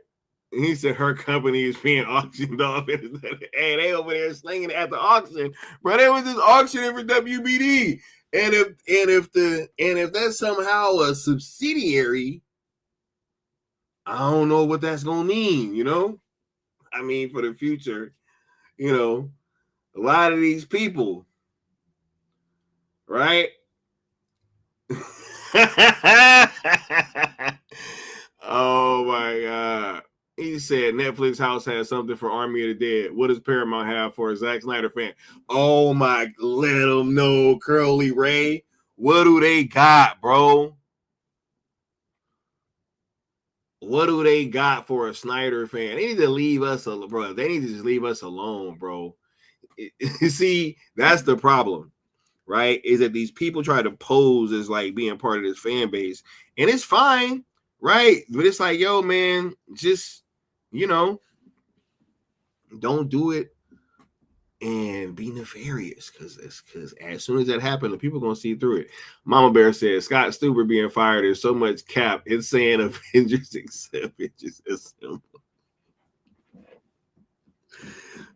He said her company is being auctioned off. And they over there slinging it at the auction. Bro, there was this auctioning for WBD. And if that's somehow a subsidiary, I don't know what that's gonna mean, you know? I mean, for the future, you know, a lot of these people, right? Oh my God. He said Netflix house has something for Army of the Dead. What does Paramount have for a Zack Snyder fan? Oh my, let them know, Curly Ray. What do they got, bro? What do they got for a Snyder fan? They need to leave us alone, bro. They need to just leave us alone, bro. See, that's the problem, right? Is that these people try to pose as like being part of this fan base, and it's fine, right? But it's like, yo, man, just, you know, don't do it and be nefarious, because as soon as that happens, the people are gonna see through it. Mama Bear says Scott Stuber being fired is so much cap. It's saying Avengers except it just assemble.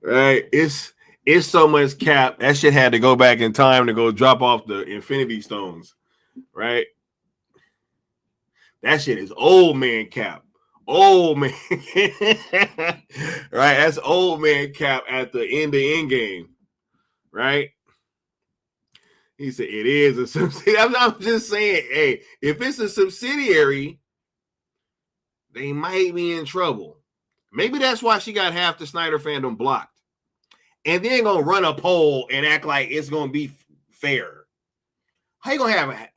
Right? It's so much cap. That shit had to go back in time to go drop off the Infinity Stones. Right? That shit is old man cap. Old man. Right? That's old man cap at the end of Endgame. Right? He said it is a subsidiary. I'm just saying, hey, if it's a subsidiary, they might be in trouble. Maybe that's why she got half the Snyder fandom blocked. And then gonna run a poll and act like it's gonna be fair. How you gonna have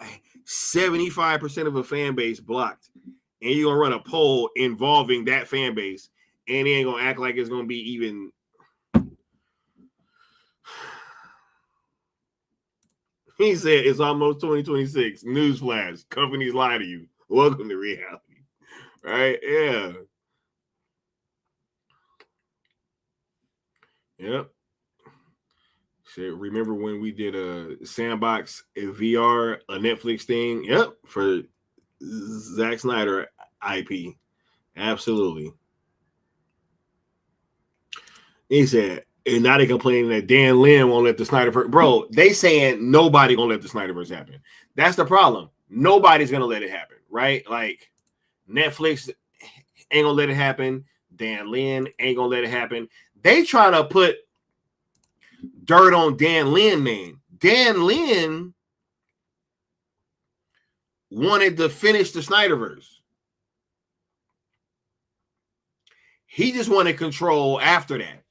75% of a fan base blocked, and you're gonna run a poll involving that fan base, and then gonna act like it's gonna be even? He said it's almost 2026. Newsflash: companies lie to you. Welcome to reality. Right? Yeah. Yep. Shit, remember when we did a Sandbox VR, a Netflix thing? Yep, for Zack Snyder IP. Absolutely. He said, and now they complaining that Dan Lin won't let the Snyderverse. Bro, they saying nobody gonna let the Snyderverse happen. That's the problem. Nobody's gonna let it happen, right? Like Netflix ain't gonna let it happen. Dan Lin ain't gonna let it happen. They trying to put dirt on Dan Lin name. Dan Lin wanted to finish the Snyderverse. He just wanted control after that.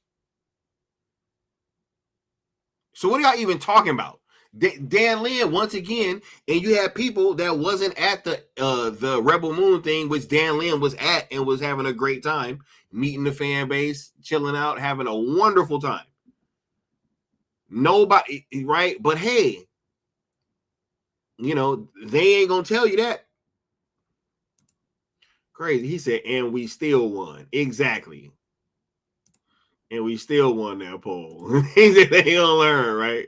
So what are y'all even talking about? Dan Lin, once again, and you had people that wasn't at the Rebel Moon thing, which Dan Lin was at and was having a great time, meeting the fan base, chilling out, having a wonderful time. Nobody, right? But hey, you know, they ain't gonna tell you that. Crazy. He said, and we still won. Exactly. And we still won that poll. He said they gonna learn, right?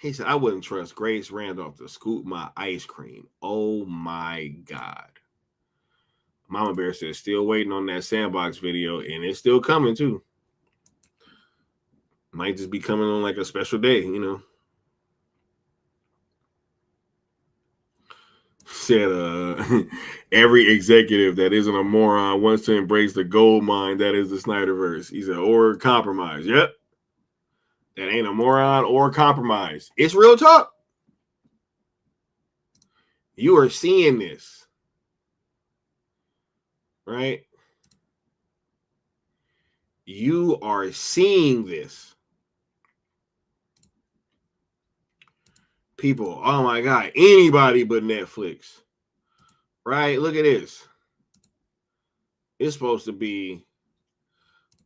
He said, I wouldn't trust Grace Randolph to scoop my ice cream. Oh my God. Mama Bear says, still waiting on that sandbox video, and it's still coming too. Might just be coming on like a special day, you know. Said every executive that isn't a moron wants to embrace the gold mine that is the Snyderverse. He said, or compromise. Yep. That ain't a moron or compromise. It's real talk. You are seeing this. Right? You are seeing this. People, oh my God, anybody but Netflix. Right? Look at this. It's supposed to be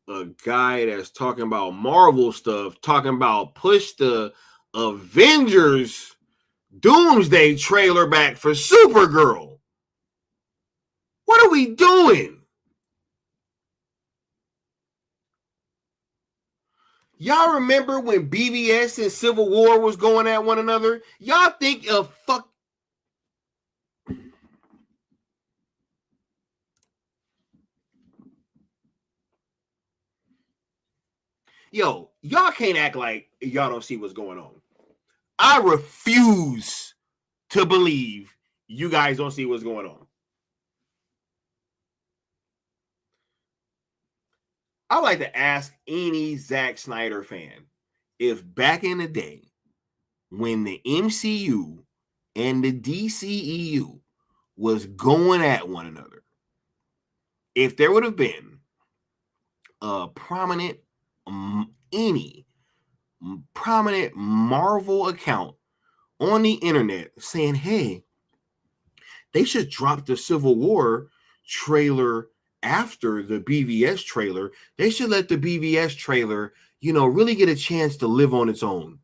a guy that's talking about Marvel stuff, talking about push the Avengers Doomsday trailer back for Supergirl. What are we doing? Y'all remember when BVS and Civil War was going at one another? Y'all think of fuck. Yo, y'all can't act like y'all don't see what's going on. I refuse to believe you guys don't see what's going on. I like to ask any Zack Snyder fan if back in the day when the MCU and the DCEU was going at one another, if there would have been a prominent, any prominent Marvel account on the internet saying, hey, they should drop the Civil War trailer after the BVS trailer. They should let the BVS trailer, you know, really get a chance to live on its own,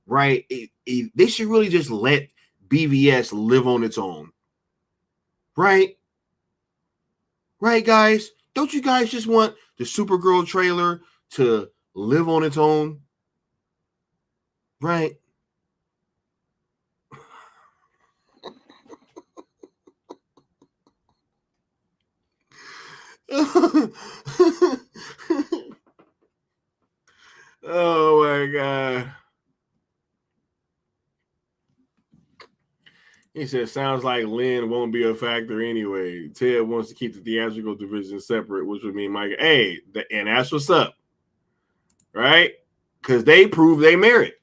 right? They should really just let BVS live on its own, right? Right, guys? Don't you guys just want the Supergirl trailer to live on its own? Right? Oh my God. He said, sounds like Lynn won't be a factor anyway. Ted wants to keep the theatrical division separate, which would mean Mike, hey, and that's what's up. Right? Because they prove they merit.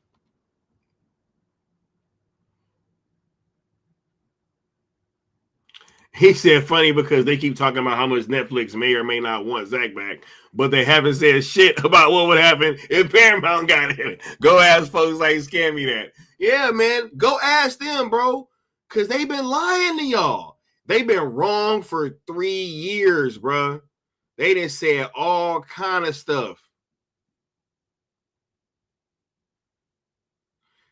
He said funny because they keep talking about how much Netflix may or may not want Zach back, but they haven't said shit about what would happen if Paramount got it. Go ask folks like Scammy that. Yeah, man, go ask them, bro, because they've been lying to y'all. They've been wrong for 3 years, bro. They done said all kind of stuff.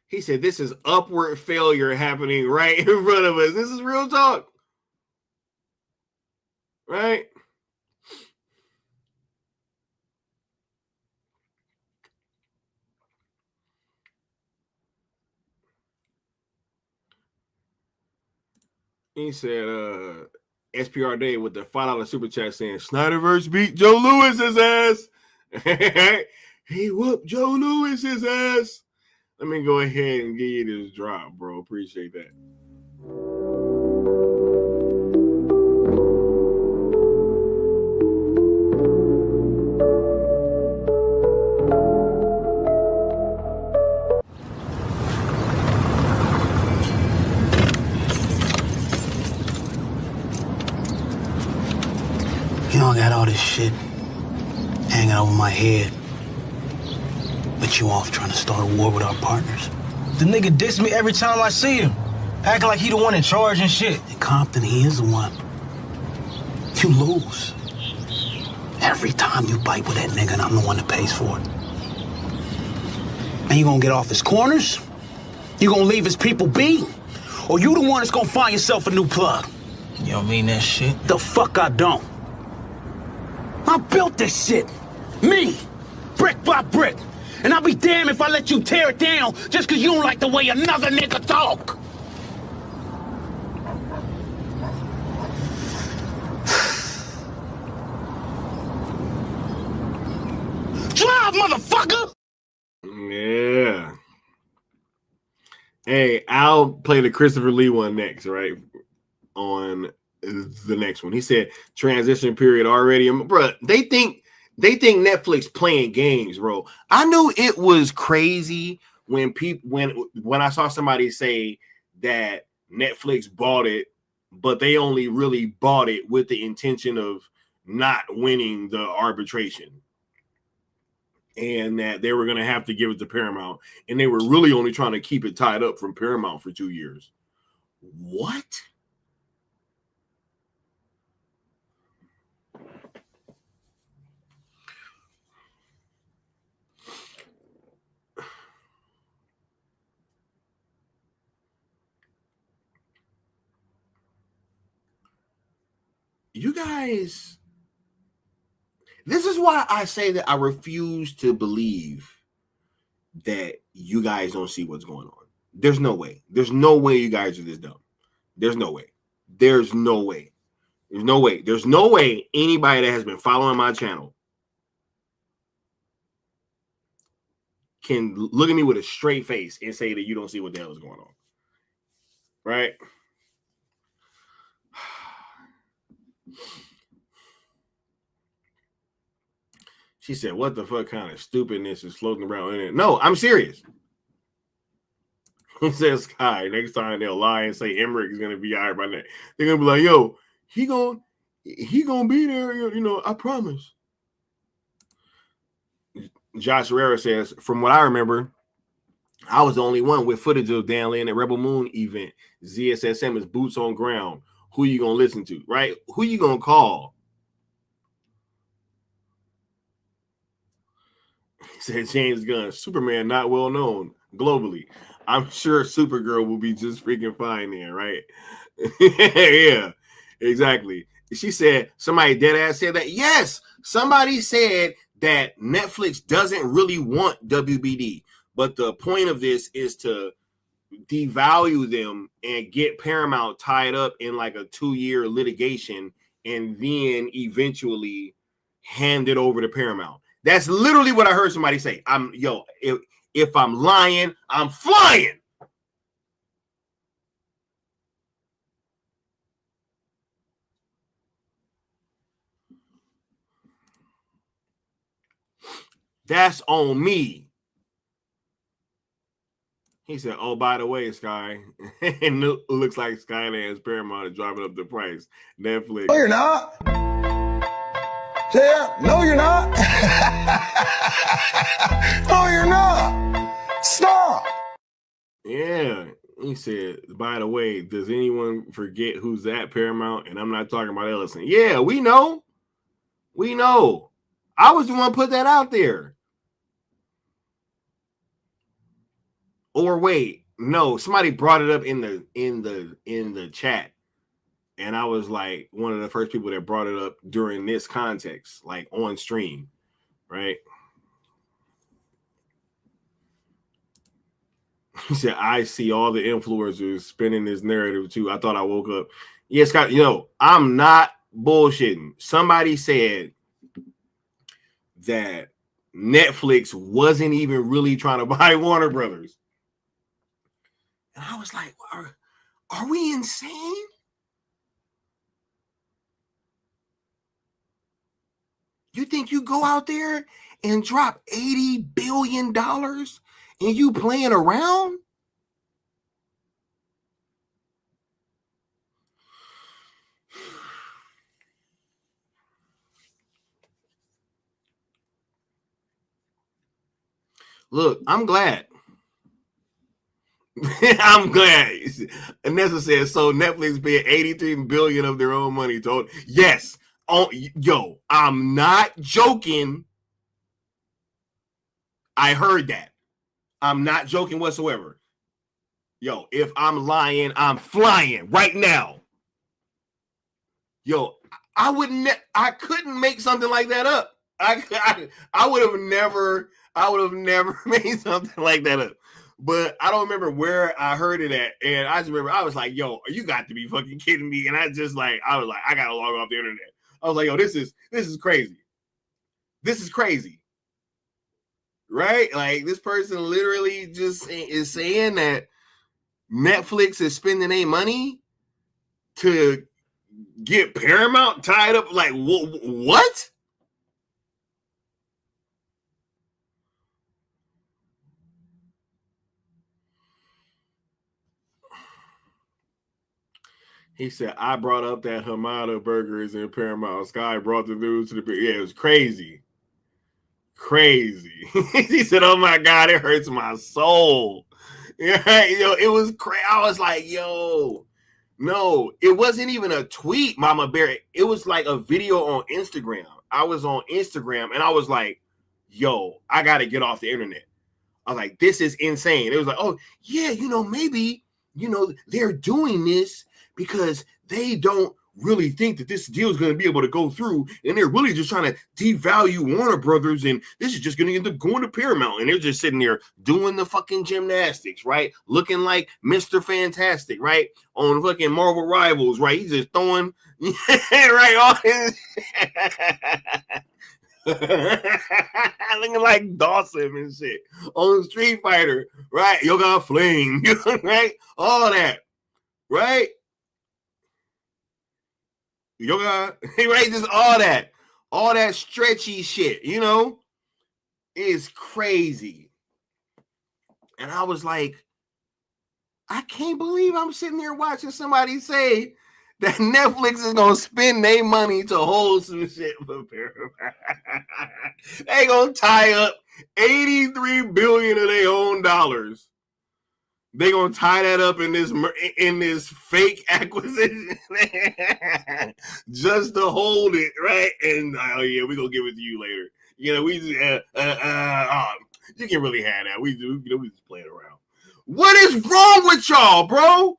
He said this is upward failure happening right in front of us. This is real talk. Right? He said, SPR Day with the $5 super chat saying Snyderverse beat Joe Lewis's ass. He whooped Joe Lewis's ass. Let me go ahead and give you this drop, bro. Appreciate that. You know, I got all this shit hanging over my head. But you off trying to start a war with our partners. The nigga diss me every time I see him. Acting like he the one in charge and shit. In Compton, he is the one. You lose. Every time you bite with that nigga, and I'm the one that pays for it. And you gonna get off his corners? You gonna leave his people be? Or you the one that's gonna find yourself a new plug? You don't mean that shit? The fuck I don't. I built this shit. Me. Brick by brick. And I'll be damned if I let you tear it down just because you don't like the way another nigga talk. Drive, motherfucker! Yeah. Hey, I'll play the Christopher Lee one next, right? On the next one. He said transition period already. Bro, they think Netflix playing games, bro. I knew it was crazy when I saw somebody say that Netflix bought it, but they only really bought it with the intention of not winning the arbitration. And that they were going to have to give it to Paramount. And they were really only trying to keep it tied up from Paramount for 2 years. What? You guys, this is why I say that I refuse to believe that you guys don't see what's going on. There's no way. There's no way you guys are this dumb. There's no way. There's no way. There's no way. There's no way anybody that has been following my channel can look at me with a straight face and say that you don't see what the hell is going on. Right? She said, what the fuck kind of stupidness is floating around in it? No, I'm serious. He says, Sky, next time they'll lie and say Emmerich is going to be hired by next. They're going to be like, yo, he gonna be there, you know, I promise. Josh Herrera says, from what I remember, I was the only one with footage of Dan Lin at Rebel Moon event. ZSSM is boots on ground. Who you going to listen to, right? Who you going to call? Said James Gunn, Superman not well known globally. I'm sure Supergirl will be just freaking fine there, right? Yeah, exactly. She said, somebody dead ass said that. Yes, somebody said that Netflix doesn't really want WBD, but the point of this is to devalue them and get Paramount tied up in like a 2-year litigation and then eventually hand it over to Paramount. That's literally what I heard somebody say. If I'm lying, I'm flying. That's on me. He said, oh, by the way, Sky, it looks like Skyland's Paramount is driving up the price. Netflix. No, you're not. Yeah, no, you're not. No, you're not. Stop. Yeah. He said, by the way, does anyone forget who's at Paramount? And I'm not talking about Ellison. Yeah, we know. We know. I was the one put that out there. Or wait, no, somebody brought it up in the chat. And I was like one of the first people that brought it up during this context, like on stream, right? He said, I see all the influencers spinning this narrative too. I thought I woke up. Yeah, Scott, I'm not bullshitting. Somebody said that Netflix wasn't even really trying to buy Warner Brothers. And I was like, are we insane? You think you go out there and drop $80 billion and you playing around? Look, I'm glad. I'm glad. Anessa said, so Netflix paid $83 billion of their own money total. Yes. Yo, I'm not joking. I heard that. I'm not joking whatsoever. Yo, if I'm lying, I'm flying right now. Yo, I couldn't make something like that up. I would have never made something like that up. But I don't remember where I heard it at. And I just remember I was like, yo, you got to be fucking kidding me. And I was like, I gotta log off the internet. I was like, yo, this is crazy. This is crazy. Right? Like, this person literally just is saying that Netflix is spending their money to get Paramount tied up. Like, what? He said, I brought up that Hamada burger is in Paramount. Sky brought the news to the... Yeah, it was crazy. Crazy. He said, oh my God, it hurts my soul. Yeah, it was crazy. I was like, yo, no, it wasn't even a tweet, Mama Bear. It was like a video on Instagram. I was on Instagram and I was like, yo, I got to get off the internet. I was like, this is insane. It was like, oh, yeah, maybe, they're doing this because they don't really think that this deal is going to be able to go through. And they're really just trying to devalue Warner Brothers. And this is just going to end up going to Paramount. And they're just sitting there doing the fucking gymnastics, right? Looking like Mr. Fantastic, right? On fucking Marvel Rivals, right? He's just throwing, right, all his... looking like Dawson and shit on Street Fighter, right? Yoga Flame, right? All that, right? Yoga, right? Just all that stretchy shit, is crazy. And I was like, I can't believe I'm sitting here watching somebody say that Netflix is gonna spend their money to hold some shit for Paramount. They gonna tie up $83 billion of their own dollars. They gonna tie that up in this fake acquisition just to hold it, right? And oh yeah, we gonna give it to you later. We you can really have that. We just playing around. What is wrong with y'all, bro?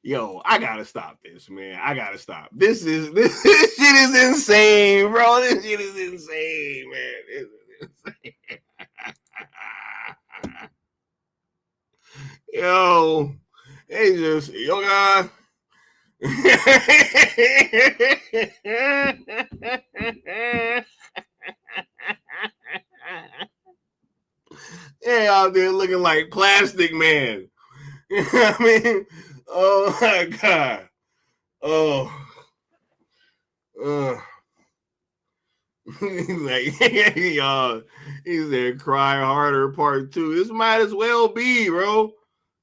Yo, I gotta stop this, man. I gotta stop. This shit is insane, bro. This shit is insane, man. This is insane. Yo, they just yoga. They out there looking like Plastic Man. I mean, oh my God. He's like, y'all, he said, cry harder part 2. This might as well be, bro.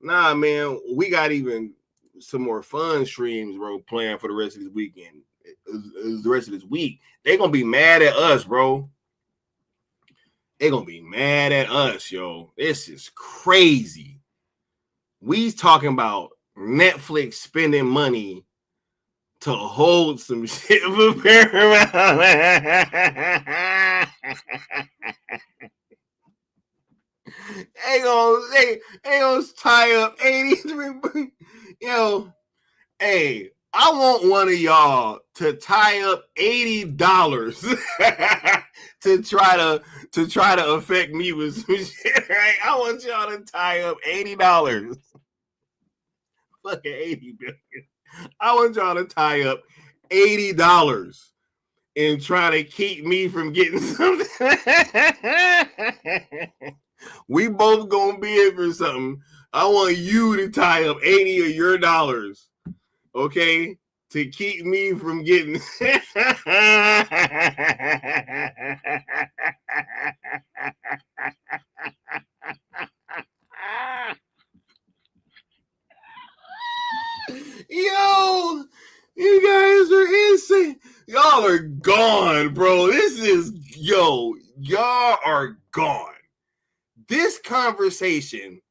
Nah, man, we got even some more fun streams, bro, planned for the rest of this weekend. The rest of this week. They're going to be mad at us, bro. They're going to be mad at us, yo. This is crazy. We talking about Netflix spending money to hold some shit for Paramount. They gonna tie up 83. Yo, hey, I want one of y'all to tie up $80 to try to affect me with some shit, right? I want y'all to tie up $80. Fucking 80 billion. I want y'all to tie up $80 and try to keep me from getting something. We both gonna be in for something. I want you to tie up 80 of your dollars, okay, to keep me from getting. Yo, you guys are insane. Y'all are gone, bro. Y'all are gone. This conversation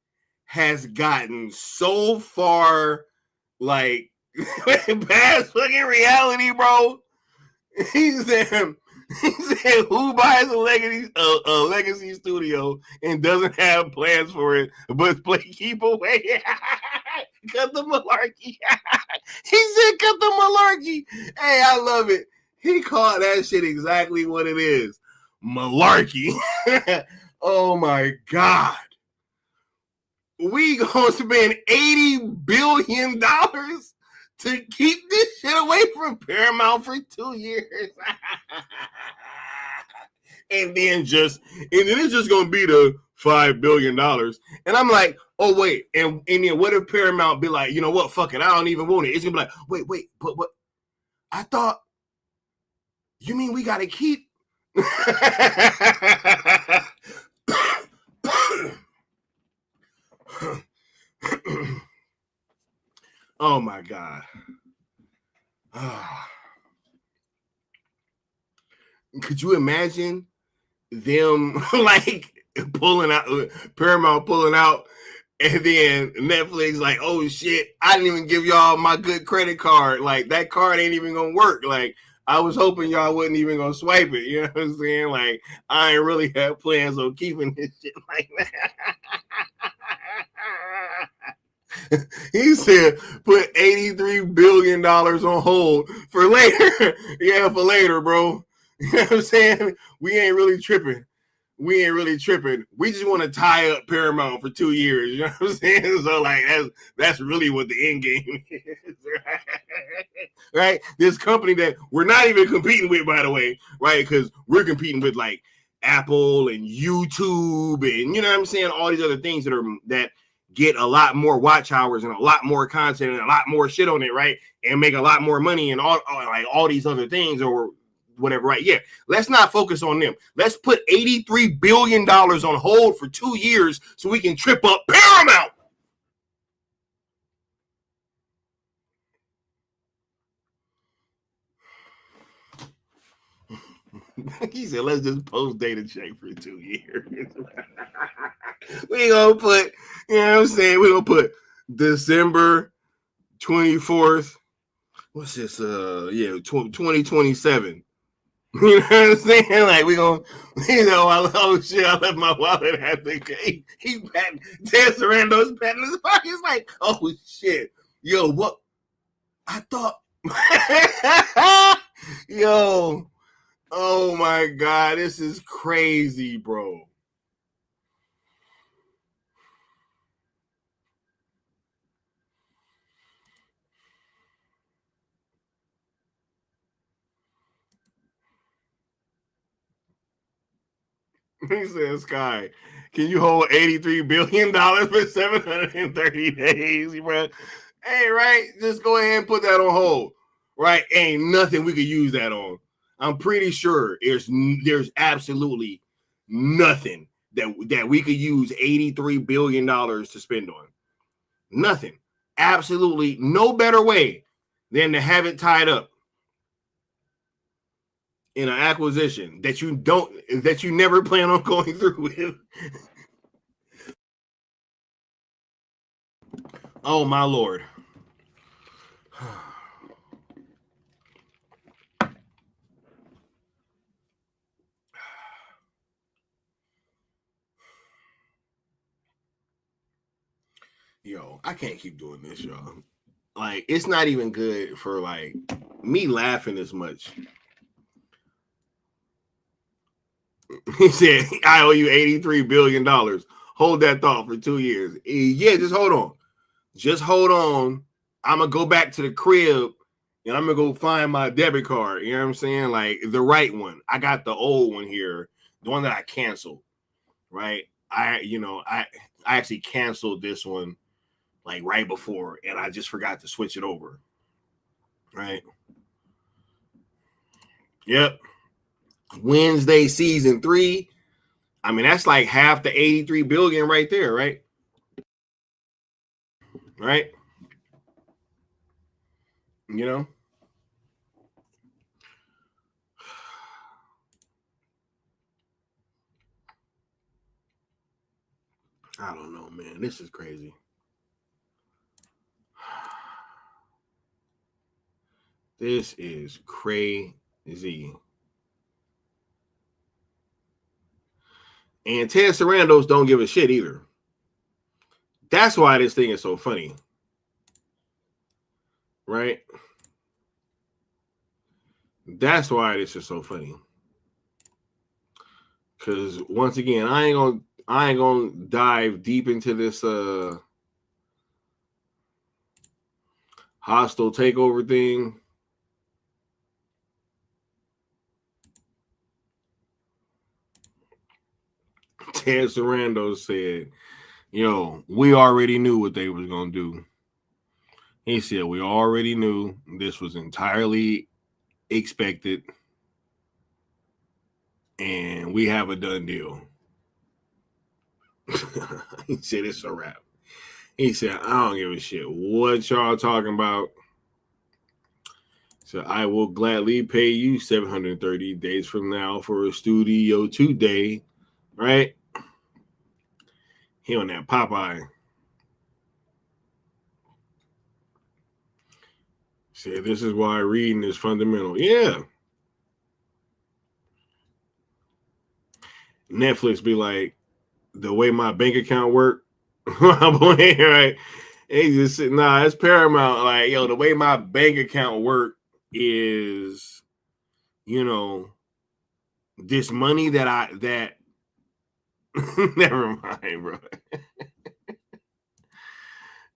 has gotten so far, like, past fucking reality, bro. He said, who buys a legacy studio and doesn't have plans for it, but keep away? Cut the malarkey. He said, cut the malarkey. Hey, I love it. He called that shit exactly what it is. Malarkey. Oh my God. We gonna spend $80 billion to keep this shit away from Paramount for 2 years. and then it's just gonna be the $5 billion. And I'm like, oh wait, and then what if Paramount be like, you know what, fuck it, I don't even want it. It's gonna be like, wait, but what? I thought, you mean we gotta keep oh my God. Could you imagine them like Paramount pulling out, and then Netflix like, oh shit, I didn't even give y'all my good credit card. Like that card ain't even gonna work. Like I was hoping y'all wasn't even gonna swipe it. You know what I'm saying? Like I ain't really have plans on keeping this shit like that. He said, put $83 billion on hold for later. Yeah, for later, bro. You know what I'm saying? We ain't really tripping. We just want to tie up Paramount for 2 years. You know what I'm saying? So like that's really what the end game is, right? This company that we're not even competing with, by the way, right? Because we're competing with like Apple and YouTube and you know what I'm saying, all these other things that get a lot more watch hours and a lot more content and a lot more shit on it, right? And make a lot more money and all these other things or whatever, right? Yeah, let's not focus on them. Let's put $83 billion on hold for 2 years so we can trip up Paramount. He said, let's just post data check for 2 years. We gonna put, you know what I'm saying? We gonna put December 24th. What's this? 2027. You know what I'm saying? Like we gonna, oh shit, I left my wallet at the gate. He Dan Sarando's patting his pockets like, oh shit. Yo, what? I thought yo, oh my God, this is crazy, bro. He says, Sky, can you hold $83 billion for 730 days, bro? Hey, right? Just go ahead and put that on hold, right? Ain't nothing we could use that on. I'm pretty sure there's absolutely nothing that we could use $83 billion to spend on. Nothing. Absolutely no better way than to have it tied up in an acquisition that you never plan on going through with. Oh my Lord. Yo, I can't keep doing this, y'all. like it's not even good for like me laughing as much. He said, I owe you $83 billion. Hold that thought for 2 years. Yeah, just hold on. Just hold on. I'm going to go back to the crib and I'm going to go find my debit card. You know what I'm saying? Like the right one. I got the old one here, the one that I canceled, right? I actually canceled this one like right before and I just forgot to switch it over, right? Yep. Wednesday season 3. I mean, that's like half the 83 billion right there, right? Right? You know? I don't know, man. This is crazy. This is crazy. And Ted Sarandos don't give a shit either. That's why this thing is so funny. Right? That's why this is so funny. Because once again, I ain't gonna dive deep into this hostile takeover thing. Ted Sarandos said, yo, we already knew what they was going to do. He said, we already knew this was entirely expected and we have a done deal. He said, it's a wrap. He said, I don't give a shit what y'all talking about. So I will gladly pay you 730 days from now for a Studio 2 day, right? He on that Popeye. Said this is why reading is fundamental. Yeah. Netflix be like, the way my bank account work, right? He just said, nah, it's Paramount. Like, yo, the way my bank account work is, you know, this money that never mind, bro.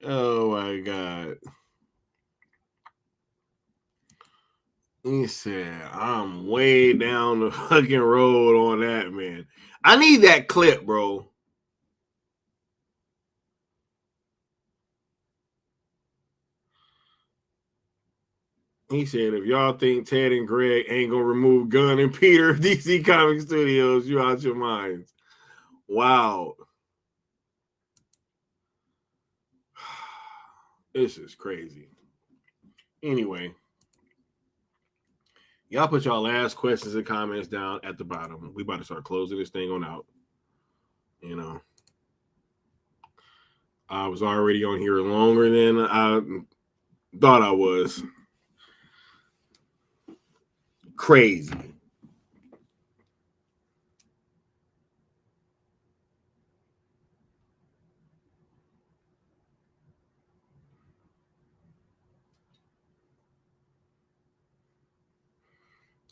Oh my God. He said, I'm way down the fucking road on that, man. I need that clip, bro. He said, if y'all think Ted and Greg ain't going to remove Gunn and Peter of DC Comics Studios, you out your minds. Wow. This is crazy. Anyway, y'all put y'all last questions and comments down at the bottom. We about to start closing this thing on out. You know, I was already on here longer than I thought I was. Crazy.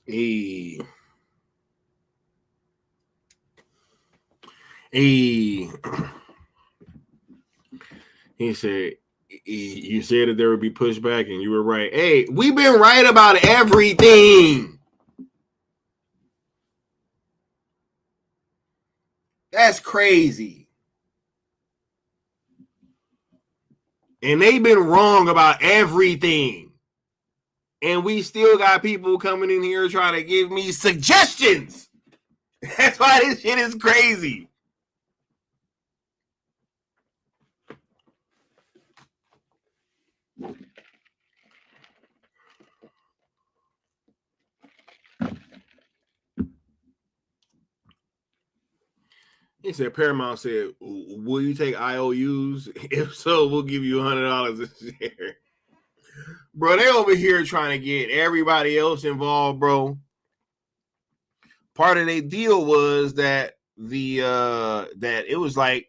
He said, you said that there would be pushback and you were right. Hey, we've been right about everything. That's crazy. And they've been wrong about everything. And we still got people coming in here trying to give me suggestions. That's why this shit is crazy. He said, Paramount said, will you take IOUs? If so, we'll give you $100 a share. Bro, they over here trying to get everybody else involved, bro. Part of their deal was that that it was like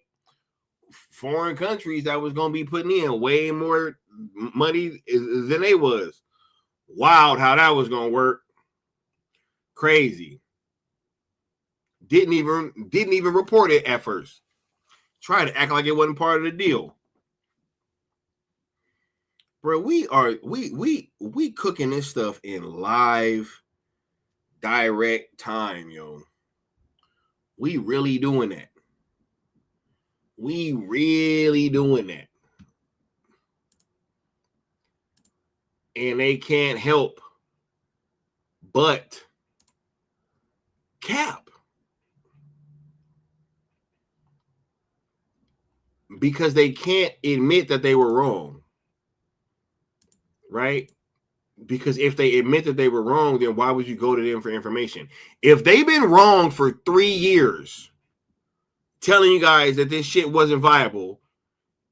foreign countries that was going to be putting in way more money than they was. Wild how that was going to work. Crazy. Didn't even report it at first. Tried to act like it wasn't part of the deal. Bro, we cooking this stuff in live, direct time, yo. We really doing that. We really doing that. And they can't help but cap. Because they can't admit that they were wrong. Right? Because if they admit that they were wrong, then why would you go to them for information? If they've been wrong for 3 years, telling you guys that this shit wasn't viable,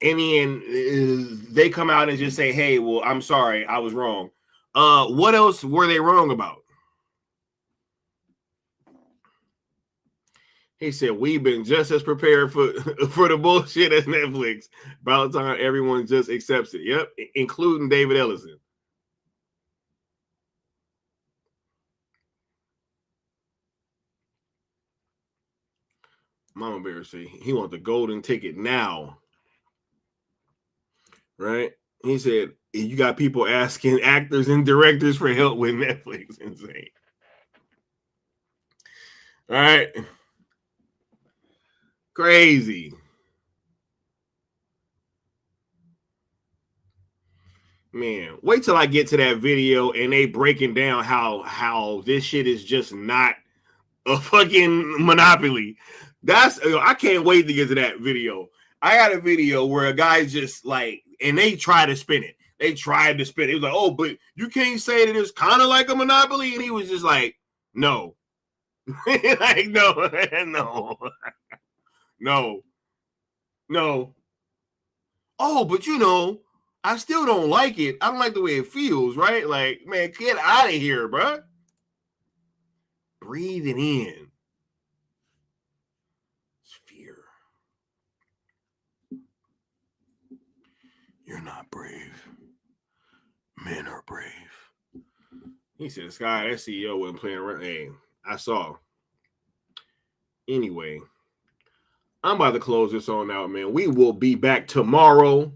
and then they come out and just say, hey, well, I'm sorry, I was wrong. What else were they wrong about? He said, we've been just as prepared for the bullshit as Netflix. About the time everyone just accepts it. Yep, including David Ellison. Mama Bear say he wants the golden ticket now. Right? He said, you got people asking actors and directors for help with Netflix. Insane. All right. Crazy. Man, wait till I get to that video and they breaking down how this shit is just not a fucking monopoly. I can't wait to get to that video. I got a video where a guy just like, and they try to spin it. They tried to spin it. It was like, oh, but you can't say that it's kind of like a monopoly. And he was just like, no. Like, no. Oh, but you know, I still don't like it. I don't like the way it feels, right? Like, man, get out of here, bro. Breathe it in. It's fear. You're not brave. Men are brave. He said, Sky, that CEO wasn't playing around. Hey, I saw. Anyway, I'm about to close this on out, man. We will be back tomorrow.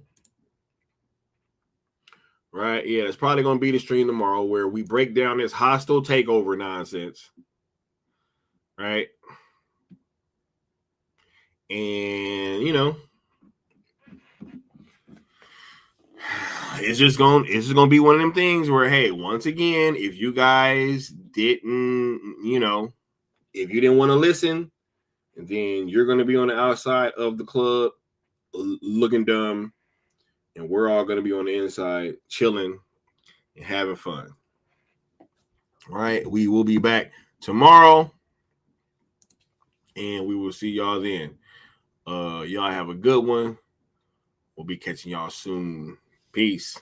Right? Yeah, it's probably going to be the stream tomorrow where we break down this hostile takeover nonsense. Right? And, you know, it's just going to be one of them things where, hey, once again, if you guys didn't, you know, if you didn't want to listen, then you're going to be on the outside of the club looking dumb, and we're all going to be on the inside chilling and having fun. All right, we will be back tomorrow, and we will see y'all then. Y'all have a good one. We'll be catching y'all soon. Peace.